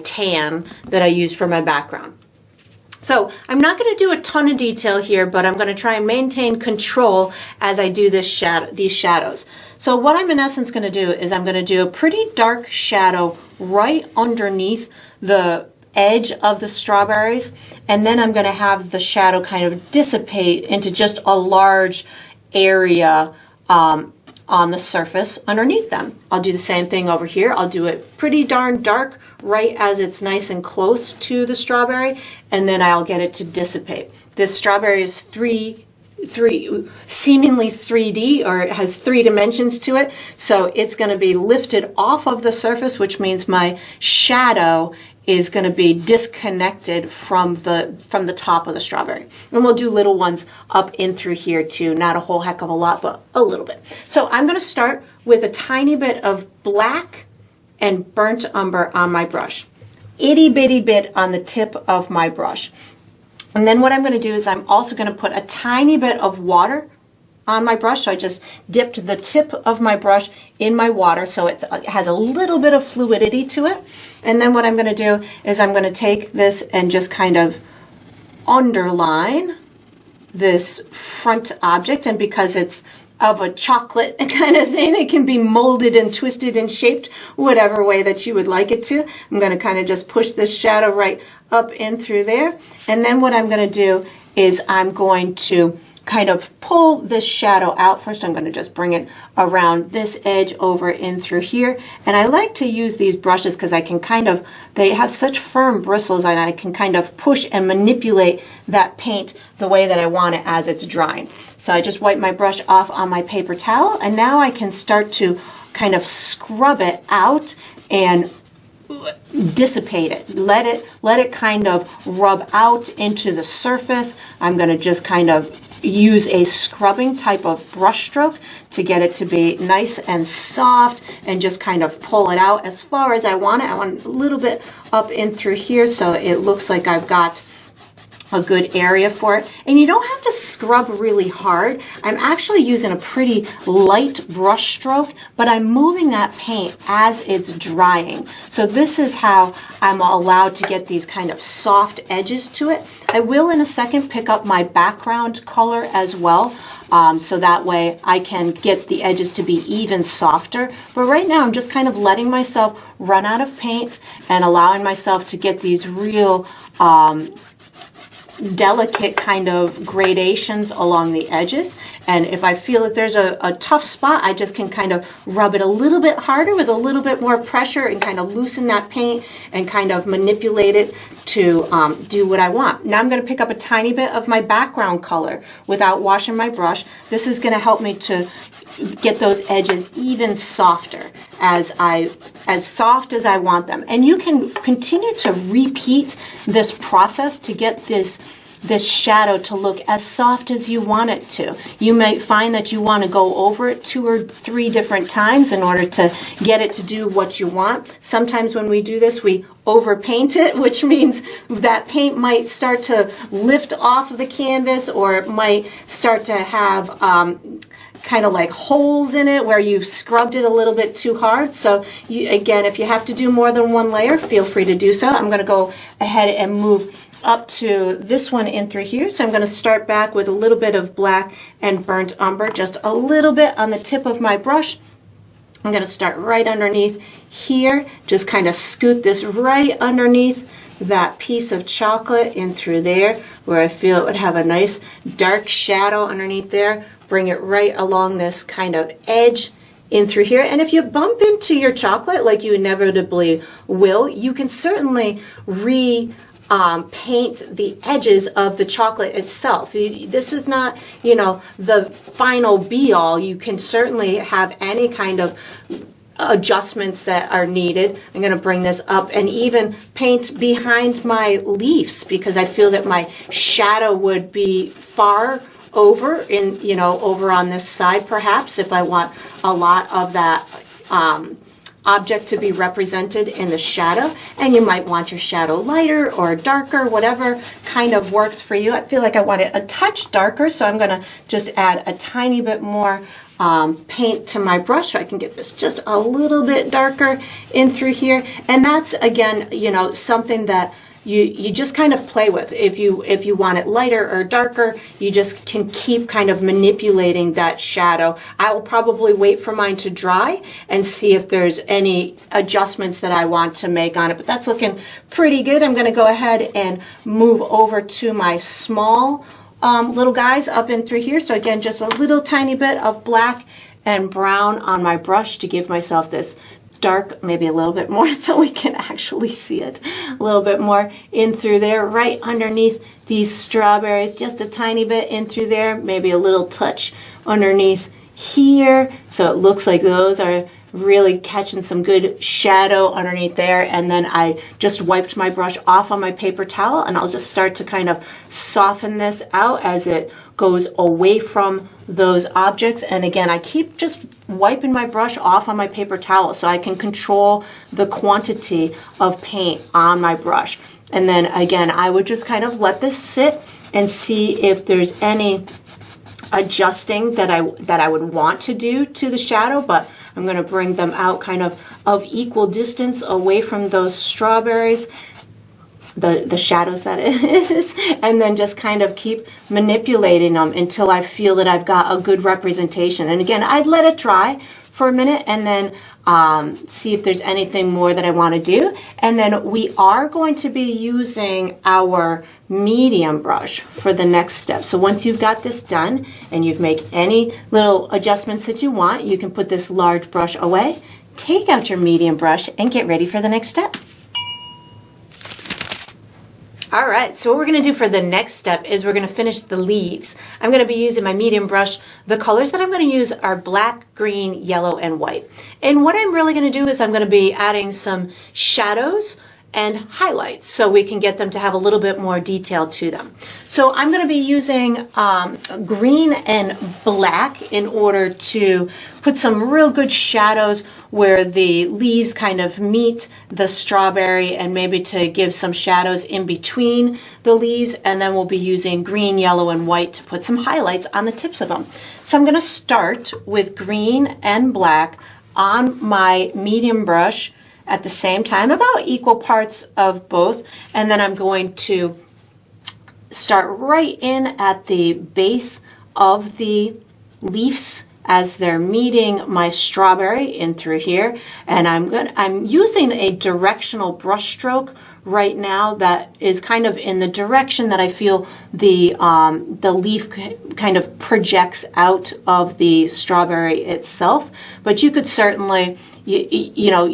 tan that I use for my background. So I'm not going to do a ton of detail here, but I'm going to try and maintain control as I do these shadows. So what I'm in essence going to do is I'm going to do a pretty dark shadow right underneath the edge of the strawberries, and then I'm going to have the shadow kind of dissipate into just a large area on the surface underneath them. I'll do the same thing over here. I'll do it pretty darn dark right as it's nice and close to the strawberry, and then I'll get it to dissipate. This strawberry is seemingly 3D, or it has 3 dimensions to it, so it's going to be lifted off of the surface, which means my shadow is going to be disconnected from the top of the strawberry. And we'll do little ones up in through here too, not a whole heck of a lot, but a little bit. So I'm going to start with a tiny bit of black and burnt umber on my brush. Itty bitty bit on the tip of my brush. And then what I'm going to do is I'm also going to put a tiny bit of water on my brush. So I just dipped the tip of my brush in my water so it has a little bit of fluidity to it. And then what I'm going to do is I'm going to take this and just kind of underline this front object. And because it's of a chocolate kind of thing, it can be molded and twisted and shaped whatever way that you would like it to. I'm going to kind of just push this shadow right up in through there. And then what I'm going to do is I'm going to kind of pull this shadow out. First, I'm going to just bring it around this edge over in through here. And I like to use these brushes because I can they have such firm bristles, and I can kind of push and manipulate that paint the way that I want it as it's drying. So I just wipe my brush off on my paper towel, and now I can start to kind of scrub it out and dissipate it. Let it kind of rub out into the surface. I'm going to just kind of use a scrubbing type of brush stroke to get it to be nice and soft, and just kind of pull it out as far as I want it. I want a little bit up in through here so it looks like I've got a good area for it. And you don't have to scrub really hard. I'm actually using a pretty light brush stroke, but I'm moving that paint as it's drying. So this is how I'm allowed to get these kind of soft edges to it. I will in a second pick up my background color as well, so that way I can get the edges to be even softer. But right now I'm just kind of letting myself run out of paint and allowing myself to get these real delicate kind of gradations along the edges. And if I feel that there's a tough spot, I just can kind of rub it a little bit harder with a little bit more pressure and kind of loosen that paint and kind of manipulate it to do what I want. Now I'm going to pick up a tiny bit of my background color without washing my brush. This is going to help me to get those edges even softer, as soft as I want them. And you can continue to repeat this process to get this shadow to look as soft as you want it to. You may find that you want to go over it 2 or 3 different times in order to get it to do what you want. Sometimes when we do this, we overpaint it, which means that paint might start to lift off of the canvas, or it might start to have kind of like holes in it where you've scrubbed it a little bit too hard. So again, if you have to do more than one layer, feel free to do so. I'm going to go ahead and move up to this one in through here. So I'm going to start back with a little bit of black and burnt umber, just a little bit on the tip of my brush. I'm going to start right underneath here, just kind of scoot this right underneath that piece of chocolate in through there where I feel it would have a nice dark shadow underneath there. Bring it right along this kind of edge in through here. And if you bump into your chocolate like you inevitably will, you can certainly paint the edges of the chocolate itself. This is not, you know, the final be all. You can certainly have any kind of adjustments that are needed. I'm going to bring this up and even paint behind my leaves because I feel that my shadow would be far over in, you know, over on this side perhaps if I want a lot of that object to be represented in the shadow. And you might want your shadow lighter or darker, whatever kind of works for you. I feel like I want it a touch darker, so I'm going to just add a tiny bit more paint to my brush so I can get this just a little bit darker in through here. And that's, again, you know, something that you just kind of play with. If you want it lighter or darker, you just can keep kind of manipulating that shadow. I will probably wait for mine to dry and see if there's any adjustments that I want to make on it, but that's looking pretty good. I'm going to go ahead and move over to my small little guys up in through here. So again, just a little tiny bit of black and brown on my brush to give myself this dark, maybe a little bit more so we can actually see it a little bit more in through there, right underneath these strawberries, just a tiny bit in through there, maybe a little touch underneath here. So it looks like those are really catching some good shadow underneath there. And then I just wiped my brush off on my paper towel and I'll just start to kind of soften this out as it goes away from those objects. And again, I keep just wiping my brush off on my paper towel so I can control the quantity of paint on my brush. And then again, I would just kind of let this sit and see if there's any adjusting that I would want to do to the shadow, but I'm going to bring them out kind of equal distance away from those strawberries, the shadows that is, and then just kind of keep manipulating them until I feel that I've got a good representation. And again, I'd let it dry for a minute and then see if there's anything more that I want to do. And then we are going to be using our medium brush for the next step. So once you've got this done and you've made any little adjustments that you want, you can put this large brush away, take out your medium brush, and get ready for the next step. All right, so what we're going to do for the next step is we're going to finish the leaves. I'm going to be using my medium brush. The colors that I'm going to use are black, green, yellow, and white. And what I'm really going to do is I'm going to be adding some shadows and highlights so we can get them to have a little bit more detail to them. So I'm going to be using green and black in order to put some real good shadows where the leaves kind of meet the strawberry and maybe to give some shadows in between the leaves. And then we'll be using green, yellow, and white to put some highlights on the tips of them. So I'm going to start with green and black on my medium brush at the same time, about equal parts of both. And then I'm going to start right in at the base of the leaves as they're meeting my strawberry in through here. And I'm using a directional brush stroke right now that is kind of in the direction that I feel the leaf kind of projects out of the strawberry itself. But you could certainly, you know,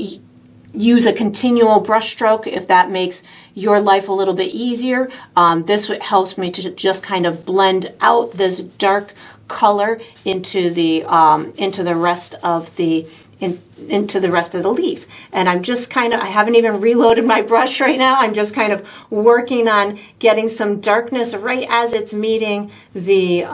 use a continual brush stroke if that makes your life a little bit easier. This helps me to just kind of blend out this dark color into the rest of the leaf. And I'm just kind of, I haven't even reloaded my brush right now. I'm just kind of working on getting some darkness right as it's meeting the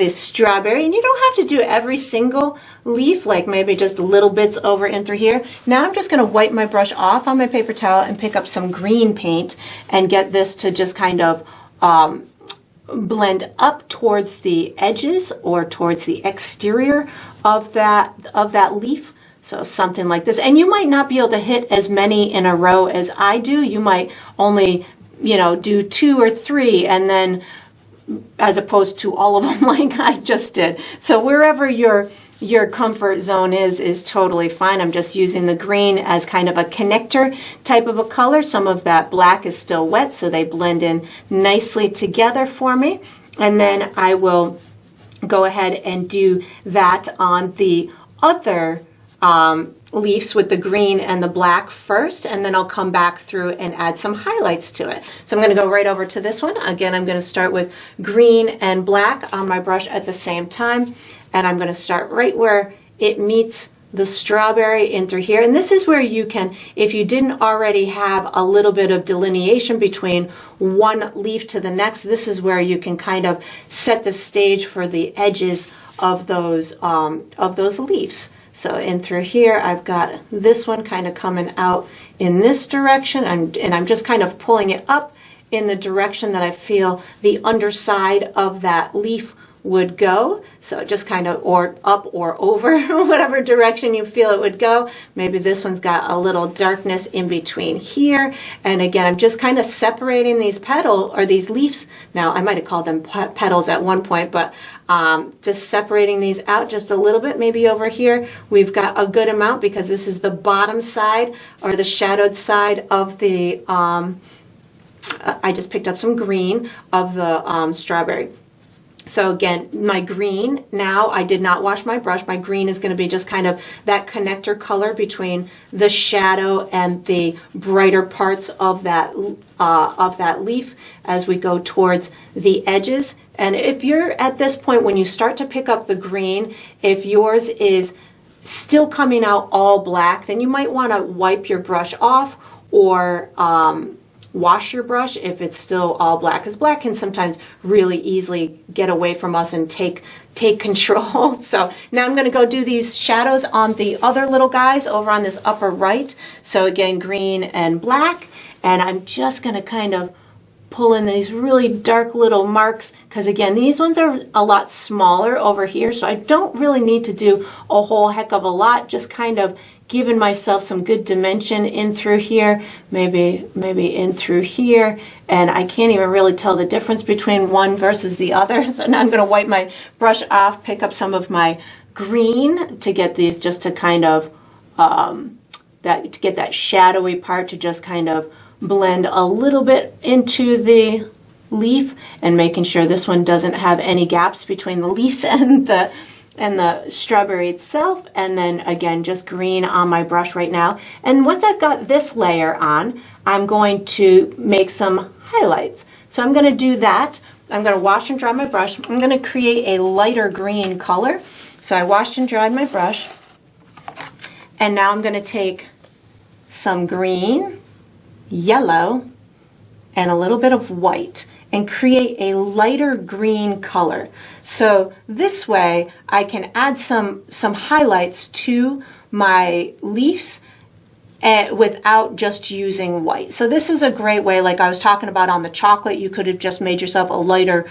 strawberry. And you don't have to do every single leaf, like maybe just little bits over in through here. Now I'm just going to wipe my brush off on my paper towel and pick up some green paint and get this to just kind of blend up towards the edges or towards the exterior of that leaf. So something like this. And you might not be able to hit as many in a row as I do. You might only, you know, do 2 or 3 and then as opposed to all of them like I just did. So wherever your your comfort zone is totally fine. I'm just using the green as kind of a connector type of a color. Some of that black is still wet, so they blend in nicely together for me. And then I will go ahead and do that on the other leaves with the green and the black first, and then I'll come back through and add some highlights to it. So I'm going to go right over to this one. Again, I'm going to start with green and black on my brush at the same time, and I'm going to start right where it meets the strawberry in through here. And this is where you can, if you didn't already have a little bit of delineation between one leaf to the next, this is where you can kind of set the stage for the edges of those leaves. So in through here, I've got this one kind of coming out in this direction, and I'm just kind of pulling it up in the direction that I feel the underside of that leaf would go. So just kind of, or up or over, whatever direction you feel it would go. Maybe this one's got a little darkness in between here. And again, I'm just kind of separating these these leaves. Now, I might have called them petals at one point, but just separating these out just a little bit. Maybe over here, we've got a good amount because this is the bottom side or the shadowed side of the, I just picked up some green of the strawberry. So again, my green, now I did not wash my brush. My green is going to be just kind of that connector color between the shadow and the brighter parts of that leaf as we go towards the edges. And if you're at this point, when you start to pick up the green, if yours is still coming out all black, then you might want to wipe your brush off or wash your brush if it's still all black, because black can sometimes really easily get away from us and take control. So now I'm going to go do these shadows on the other little guys over on this upper right. So again, green and black, and I'm just going to kind of pull in these really dark little marks, because again, these ones are a lot smaller over here, so I don't really need to do a whole heck of a lot, just kind of giving myself some good dimension in through here, maybe in through here, and I can't even really tell the difference between one versus the other. So now I'm going to wipe my brush off, pick up some of my green to get these just to kind of to get that shadowy part to just kind of blend a little bit into the leaf, and making sure this one doesn't have any gaps between the leaves and the strawberry itself. And then again, just green on my brush right now. And once I've got this layer on, I'm going to make some highlights. So I'm going to do that. I'm going to wash and dry my brush. I'm going to create a lighter green color. So I washed and dried my brush, and now I'm going to take some green, yellow, and a little bit of white and create a lighter green color. So this way I can add some highlights to my leaves without just using white. So this is a great way, like I was talking about on the chocolate, you could have just made yourself a lighter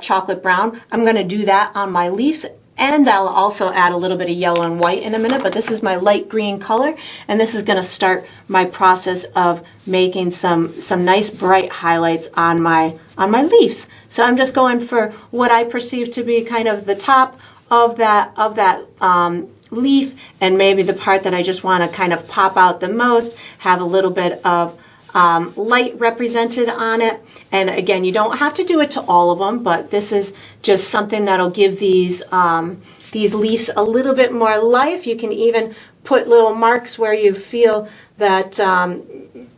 chocolate brown. I'm going to do that on my leaves, and I'll also add a little bit of yellow and white in a minute, but this is my light green color, and this is going to start my process of making some nice bright highlights on my leaves. So I'm just going for what I perceive to be kind of the top of that leaf, and maybe the part that I just want to kind of pop out the most, have a little bit of light represented on it. And again, you don't have to do it to all of them, but this is just something that'll give these leaves a little bit more life. You can even put little marks where you feel that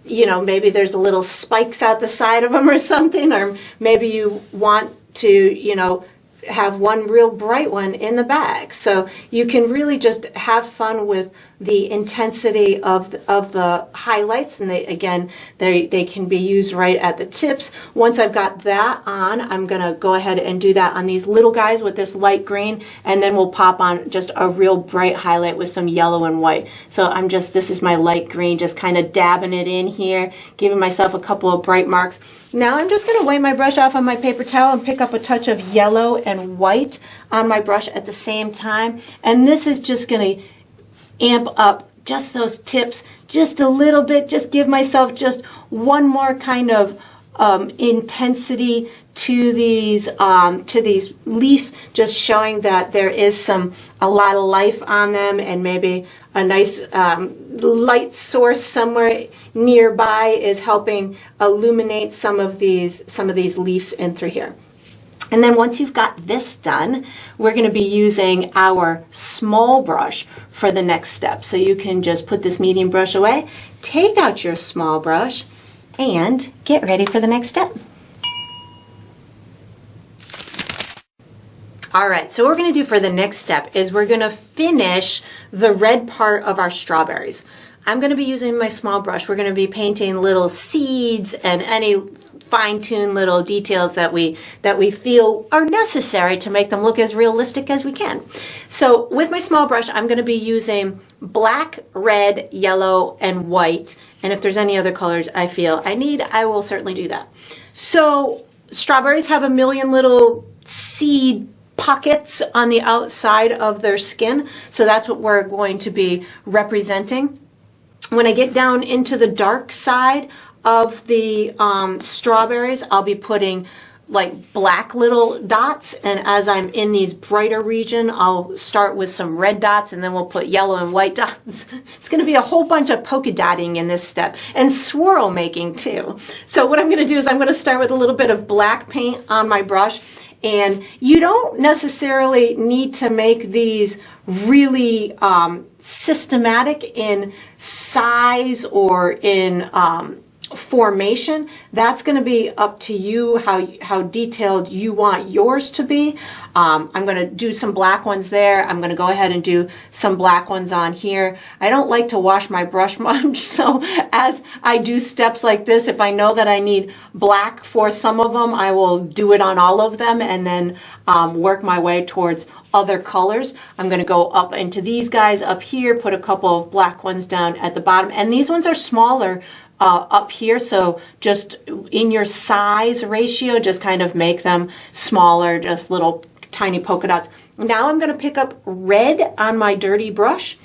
maybe there's a little spikes out the side of them or something, or maybe you want to have one real bright one in the back. So you can really just have fun with the intensity of the highlights, and they can be used right at the tips. Once I've got that on, I'm gonna go ahead and do that on these little guys with this light green, and then we'll pop on just a real bright highlight with some yellow and white. So this is my light green, just kind of dabbing it in here, giving myself a couple of bright marks. Now I'm just gonna wipe my brush off on my paper towel and pick up a touch of yellow and white on my brush at the same time, and this is just gonna amp up just those tips just a little bit, just give myself just one more kind of intensity to these leaves, just showing that there is a lot of life on them, and maybe a nice light source somewhere nearby is helping illuminate some of these leaves in through here. And then once you've got this done, we're going to be using our small brush for the next step. So you can just put this medium brush away, take out your small brush, and get ready for the next step. All right, so what we're going to do for the next step is we're going to finish the red part of our strawberries. I'm going to be using my small brush. We're going to be painting little seeds and any fine-tuned little details that we feel are necessary to make them look as realistic as we can. So with my small brush, I'm going to be using black, red, yellow, and white. And if there's any other colors I feel I need, I will certainly do that. So strawberries have a million little seed pockets on the outside of their skin. So that's what we're going to be representing. When I get down into the dark side of the strawberries, I'll be putting like black little dots, and as I'm in these brighter region, I'll start with some red dots, and then we'll put yellow and white dots. It's going to be a whole bunch of polka dotting in this step, and swirl making too. So what I'm going to do is I'm going to start with a little bit of black paint on my brush, and you don't necessarily need to make these really systematic in size or in formation. That's going to be up to you how detailed you want yours to be. I'm going to do some black ones there. I'm going to go ahead and do some black ones on here. I don't like to wash my brush much, so as I do steps like this, if I know that I need black for some of them, I will do it on all of them and then work my way towards other colors. I'm going to go up into these guys up here, put a couple of black ones down at the bottom, and these ones are smaller up here, so just in your size ratio, just kind of make them smaller, just little tiny polka dots. Now I'm going to pick up red on my dirty brush.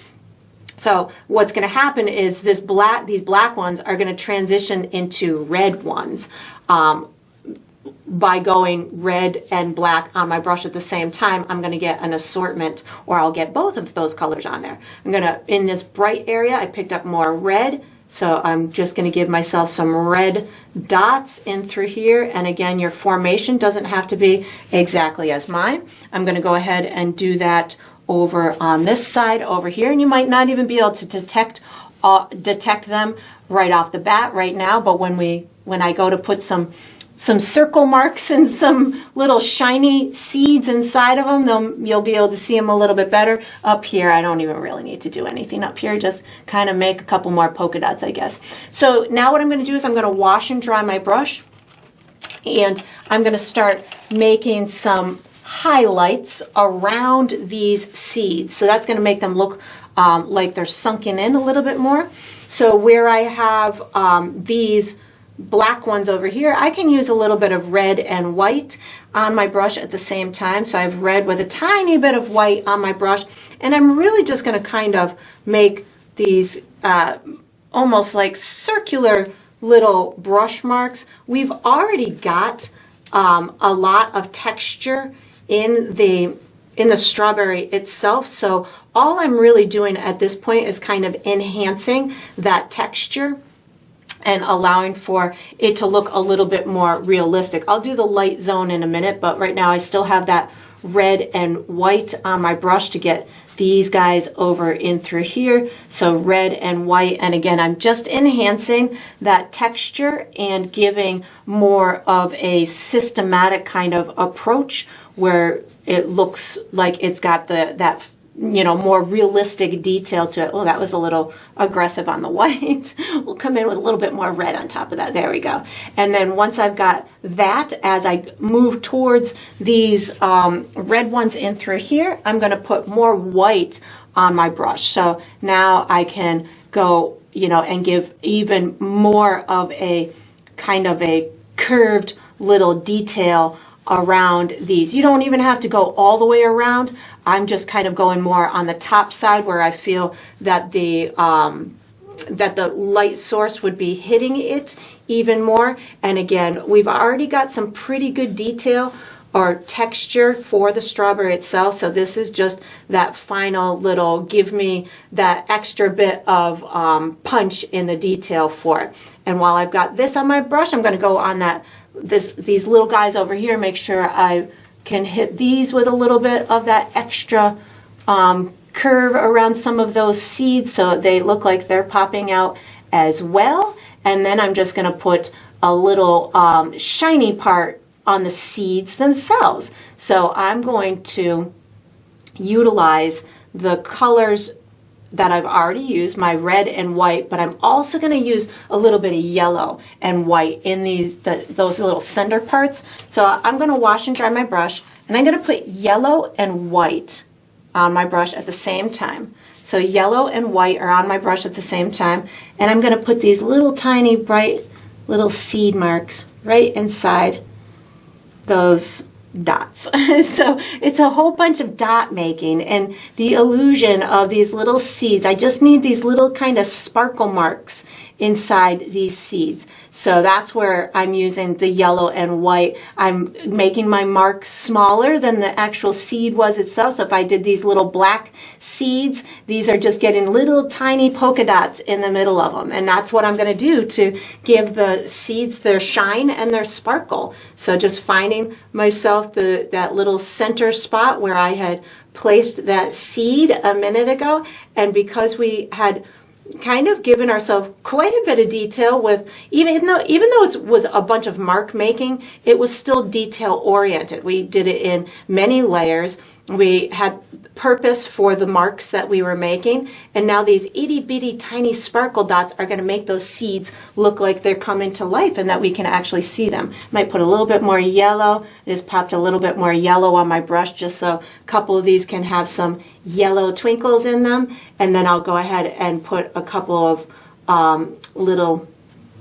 So what's going to happen is these black ones are going to transition into red ones by going red and black on my brush at the same time. I'm going to get an assortment, or I'll get both of those colors on there. I'm going to, in this bright area, I picked up more red. So I'm just going to give myself some red dots in through here. And again, your formation doesn't have to be exactly as mine. I'm going to go ahead and do that over on this side over here. And you might not even be able to detect them right off the bat right now. But when I go to put some circle marks and some little shiny seeds inside of them, you'll be able to see them a little bit better. Up here, I don't even really need to do anything up here, just kind of make a couple more polka dots, I guess. So now what I'm going to do is I'm going to wash and dry my brush, and I'm going to start making some highlights around these seeds. So that's going to make them look like they're sunken in a little bit more. So where I have these black ones over here, I can use a little bit of red and white on my brush at the same time. So I have red with a tiny bit of white on my brush, and I'm really just going to kind of make these almost like circular little brush marks. We've already got a lot of texture in the strawberry itself, so all I'm really doing at this point is kind of enhancing that texture and allowing for it to look a little bit more realistic. I'll do the light zone in a minute, but right now I still have that red and white on my brush to get these guys over in through here. So red and white, and again, I'm just enhancing that texture and giving more of a systematic kind of approach where it looks like it's got that more realistic detail to it. Oh, that was a little aggressive on the white. We'll come in with a little bit more red on top of that. There we go. And then once I've got that, as I move towards these red ones in through here, I'm going to put more white on my brush. So now I can go, and give even more of a kind of a curved little detail around these. You don't even have to go all the way around. I'm just kind of going more on the top side where I feel that the that the light source would be hitting it even more. And again, we've already got some pretty good detail or texture for the strawberry itself. So this is just that final little, give me that extra bit of punch in the detail for it. And while I've got this on my brush, I'm gonna go on these little guys over here, make sure I can hit these with a little bit of that extra curve around some of those seeds so they look like they're popping out as well. And then I'm just gonna put a little shiny part on the seeds themselves. So I'm going to utilize the colors that I've already used, my red and white, but I'm also going to use a little bit of yellow and white in those little center parts. So I'm going to wash and dry my brush, and I'm going to put yellow and white on my brush at the same time. So yellow and white are on my brush at the same time, and I'm going to put these little tiny bright little seed marks right inside those dots. So it's a whole bunch of dot making and the illusion of these little seeds. I just need these little kind of sparkle marks inside these seeds. So that's where I'm using the yellow and white. I'm making my mark smaller than the actual seed was itself. So if I did these little black seeds, these are just getting little tiny polka dots in the middle of them. And that's what I'm going to do to give the seeds their shine and their sparkle. So just finding myself that little center spot where I had placed that seed a minute ago. And because we had kind of given ourselves quite a bit of detail with, even though it was a bunch of mark making, it was still detail oriented. We did it in many layers. We had purpose for the marks that we were making, and now these itty bitty tiny sparkle dots are going to make those seeds look like they're coming to life and that we can actually see them. Might put a little bit more yellow. I just popped a little bit more yellow on my brush just so a couple of these can have some yellow twinkles in them, and then I'll go ahead and put a couple of little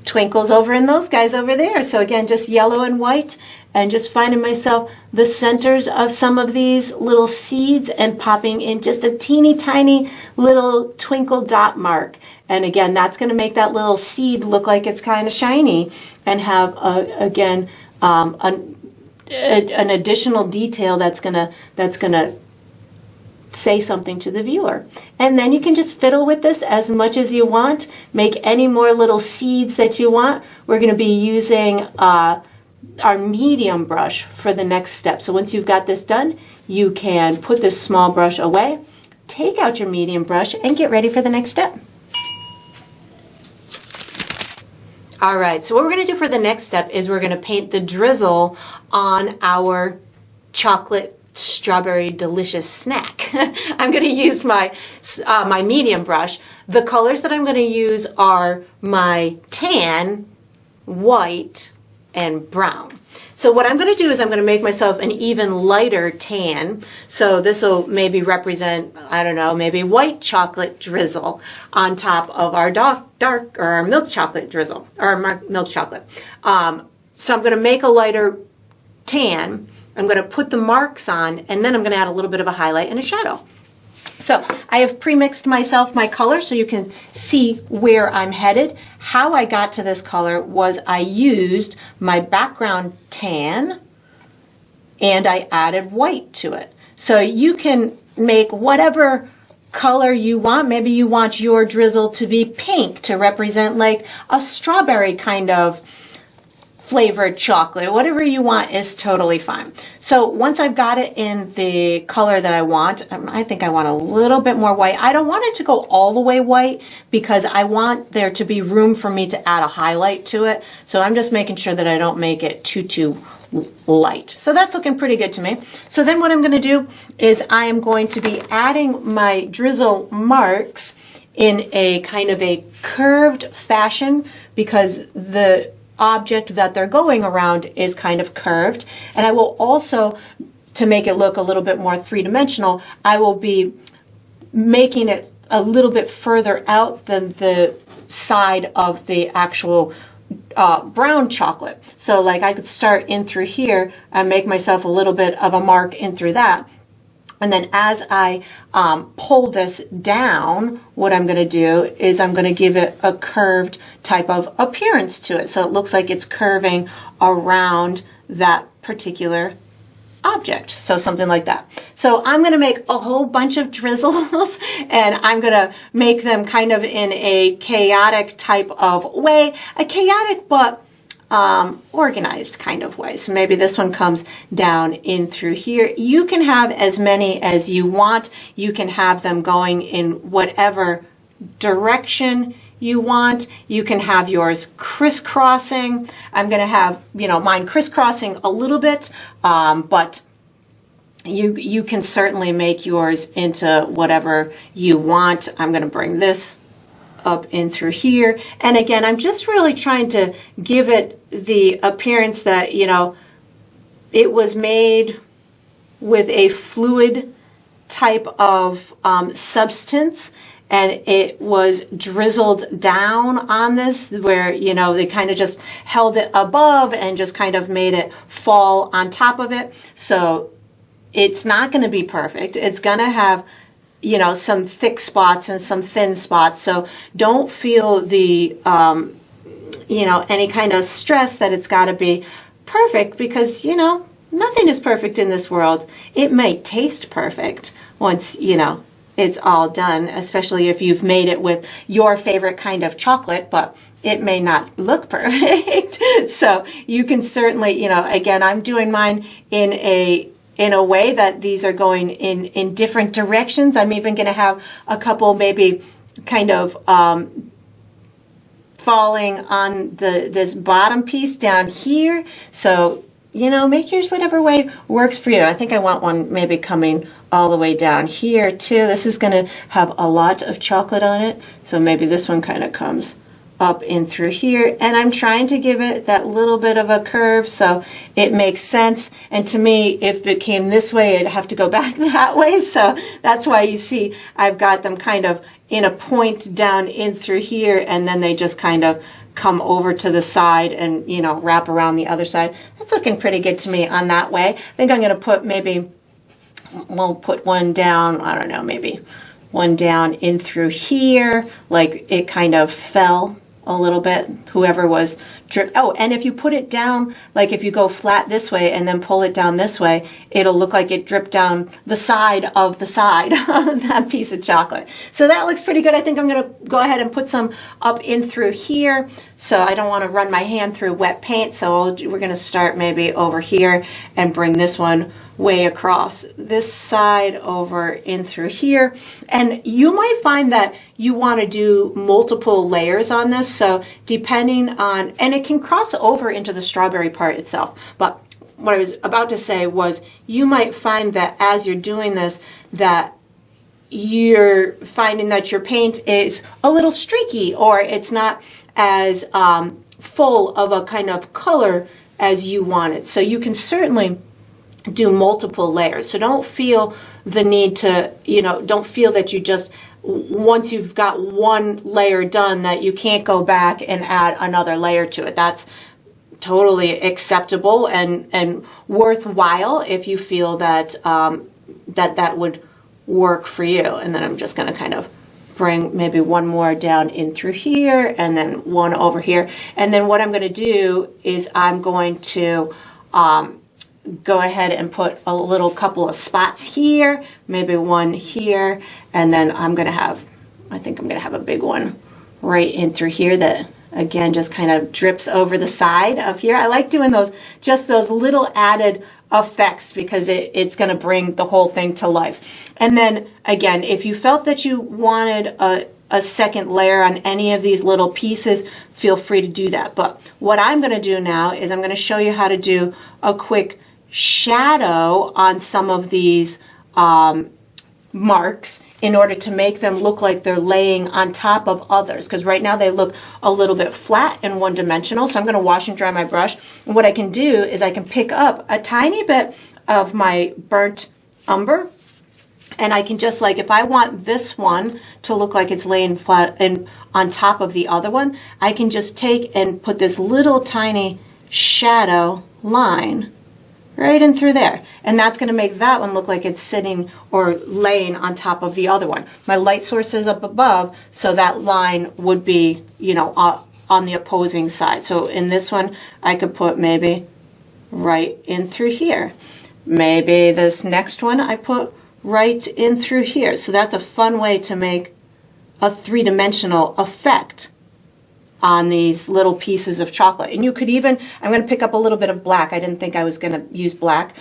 twinkles over in those guys over there. So again, just yellow and white, and just finding myself the centers of some of these little seeds and popping in just a teeny tiny little twinkle dot mark. And again, that's going to make that little seed look like it's kind of shiny and have again an additional detail that's gonna say something to the viewer. And then you can just fiddle with this as much as you want. Make any more little seeds that you want. We're going to be using our medium brush for the next step. So once you've got this done, you can put this small brush away, take out your medium brush, and get ready for the next step. All right, so what we're going to do for the next step is we're going to paint the drizzle on our chocolate strawberry delicious snack. I'm going to use my medium brush. The colors that I'm going to use are my tan, white, and brown. So what I'm going to do is I'm going to make myself an even lighter tan. So this will maybe represent, I don't know, maybe white chocolate drizzle on top of our dark or our milk chocolate drizzle, or our milk chocolate. So I'm going to make a lighter tan. I'm going to put the marks on, and then I'm going to add a little bit of a highlight and a shadow. So I have pre-mixed myself my color so you can see where I'm headed. How I got to this color was I used my background tan and I added white to it. So you can make whatever color you want. Maybe you want your drizzle to be pink to represent like a strawberry kind of flavored chocolate. Whatever you want is totally fine. So once I've got it in the color that I want, I think I want a little bit more white. I don't want it to go all the way white because I want there to be room for me to add a highlight to it. So I'm just making sure that I don't make it too light. So that's looking pretty good to me. So then what I'm going to do is I am going to be adding my drizzle marks in a kind of a curved fashion because the object that they're going around is kind of curved. And I will also, to make it look a little bit more three-dimensional, I will be making it a little bit further out than the side of the actual brown chocolate. So like I could start in through here and make myself a little bit of a mark in through that. And then as I pull this down, what I'm going to do is I'm going to give it a curved type of appearance to it. So it looks like it's curving around that particular object. So something like that. So I'm going to make a whole bunch of drizzles and I'm going to make them kind of in a chaotic type of way. A chaotic but organized kind of way. So maybe this one comes down in through here. You can have as many as you want. You can have them going in whatever direction you want. You can have yours crisscrossing. I'm going to have, mine crisscrossing a little bit, but you can certainly make yours into whatever you want. I'm going to bring this up in through here. And again, I'm just really trying to give it the appearance that, it was made with a fluid type of substance, and it was drizzled down on this where, they kind of just held it above and just kind of made it fall on top of it. So it's not going to be perfect. It's going to have some thick spots and some thin spots. So don't feel the, any kind of stress that it's got to be perfect because, nothing is perfect in this world. It may taste perfect once, it's all done, especially if you've made it with your favorite kind of chocolate, but it may not look perfect. So you can certainly, again, I'm doing mine in a way that these are going in different directions. I'm even going to have a couple maybe kind of falling on this bottom piece down here. So, make yours whatever way works for you. I think I want one maybe coming all the way down here too. This is going to have a lot of chocolate on it. So maybe this one kind of comes up in through here, and I'm trying to give it that little bit of a curve so it makes sense. And to me, if it came this way, it'd have to go back that way. So that's why you see I've got them kind of in a point down in through here, and then they just kind of come over to the side and wrap around the other side. That's looking pretty good to me on that way. I think I'm going to put we'll put one down, I don't know, maybe one down in through here, like it kind of fell a little bit, whoever was drip. Oh, and if you put it down, like if you go flat this way and then pull it down this way, it'll look like it dripped down the side of that piece of chocolate. So that looks pretty good. I think I'm going to go ahead and put some up in through here. So I don't want to run my hand through wet paint. So we're going to start maybe over here and bring this one way across this side over in through here. And you might find that you want to do multiple layers on this. So depending on, and it can cross over into the strawberry part itself. But what I was about to say was you might find that as you're doing this, that you're finding that your paint is a little streaky or it's not as full of a kind of color as you want it. So you can certainly do multiple layers. So don't feel the need to, don't feel that you just, once you've got one layer done, that you can't go back and add another layer to it. That's totally acceptable and worthwhile if you feel that that would work for you. And then I'm just going to kind of bring maybe one more down in through here and then one over here. And then what I'm going to do is I'm going to go ahead and put a little couple of spots here, maybe one here, and then I think I'm going to have a big one right in through here that again just kind of drips over the side of here. I like doing those little added effects because it's going to bring the whole thing to life. And then again, if you felt that you wanted a second layer on any of these little pieces, feel free to do that. But what I'm going to do now is I'm going to show you how to do a quick shadow on some of these marks in order to make them look like they're laying on top of others, because right now they look a little bit flat and one-dimensional. So I'm going to wash and dry my brush, and what I can do is I can pick up a tiny bit of my burnt umber, and I can just, like, if I want this one to look like it's laying flat and on top of the other one, I can just take and put this little tiny shadow line right in through there. And that's going to make that one look like it's sitting or laying on top of the other one. My light source is up above, so that line would be, you know, on the opposing side. So in this one, I could put maybe right in through here. Maybe this next one I put right in through here. So that's a fun way to make a three-dimensional effect on these little pieces of chocolate. And you could even, I'm going to pick up a little bit of black. I didn't think I was going to use black,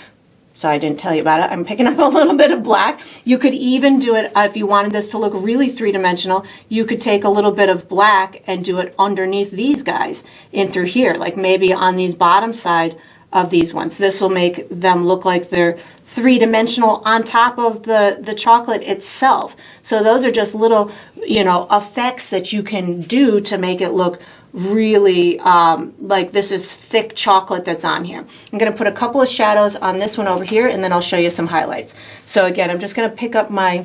so I didn't tell you about it. I'm picking up a little bit of black. You could even do it, if you wanted this to look really three-dimensional, you could take a little bit of black and do it underneath these guys in through here, like maybe on these bottom side of these ones. This will make them look like they're three-dimensional on top of the chocolate itself. So those are just little, you know, effects that you can do to make it look really like this is thick chocolate that's on here. I'm going to put a couple of shadows on this one over here, and then I'll show you some highlights. So again, I'm just going to pick up my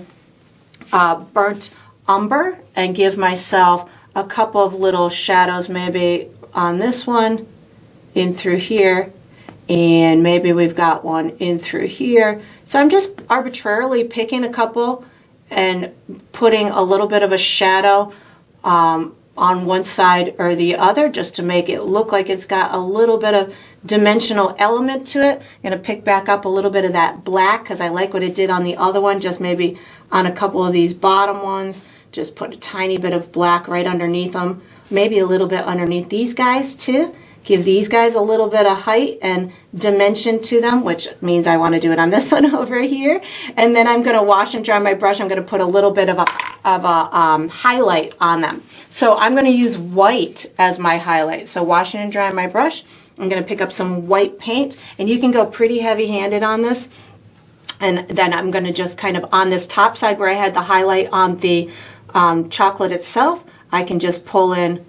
burnt umber and give myself a couple of little shadows, maybe on this one, in through here, and maybe we've got one in through here. So I'm just arbitrarily picking a couple and putting a little bit of a shadow on one side or the other, just to make it look like it's got a little bit of dimensional element to it. I'm going to pick back up a little bit of that black because I like what it did on the other one, just maybe on a couple of these bottom ones. Just put a tiny bit of black right underneath them, maybe a little bit underneath these guys too. Give these guys a little bit of height and dimension to them, which means I want to do it on this one over here. And then I'm going to wash and dry my brush. I'm going to put a little bit of a highlight on them. So I'm going to use white as my highlight. So washing and drying my brush, I'm going to pick up some white paint, and you can go pretty heavy-handed on this. And then I'm going to just kind of on this top side where I had the highlight on the chocolate itself, I can just pull in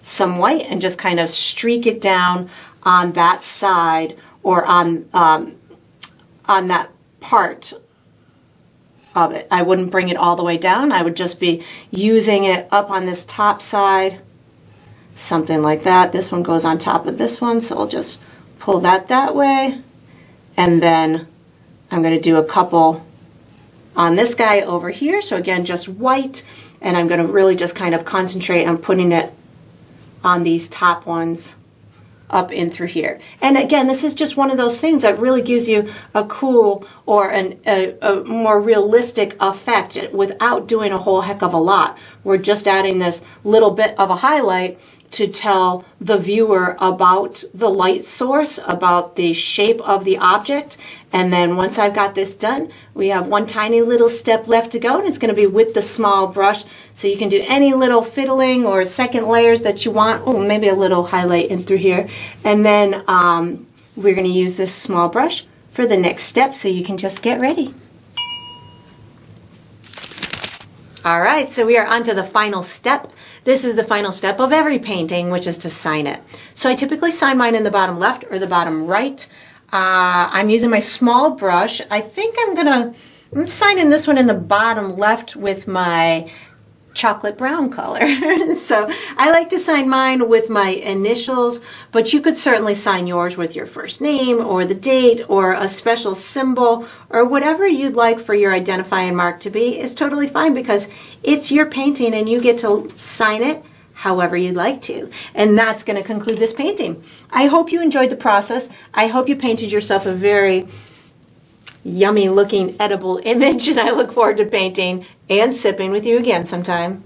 some white and just kind of streak it down on that side or on that part of it. I wouldn't bring it all the way down. I would just be using it up on this top side, something like that. This one goes on top of this one, so I'll just pull that way. And then I'm going to do a couple on this guy over here. So again, just white, and I'm going to really just kind of concentrate on putting it on these top ones up in through here. And again, this is just one of those things that really gives you a cool or a more realistic effect without doing a whole heck of a lot. We're just adding this little bit of a highlight to tell the viewer about the light source, about the shape of the object. And then once I've got this done, we have one tiny little step left to go, and it's going to be with the small brush. So you can do any little fiddling or second layers that you want. Oh, maybe a little highlight in through here. And then we're going to use this small brush for the next step, so you can just get ready. All right, so we are on to the final step. This is the final step of every painting, which is to sign it. So I typically sign mine in the bottom left or the bottom right. I'm using my small brush. I think I'm signing this one in the bottom left with my chocolate brown color. So I like to sign mine with my initials, but you could certainly sign yours with your first name or the date or a special symbol or whatever you'd like for your identifying mark to be. Is totally fine because it's your painting and you get to sign it however you'd like to. And that's going to conclude this painting. I hope you enjoyed the process. I hope you painted yourself a very yummy looking edible image, and I look forward to painting and sipping with you again sometime.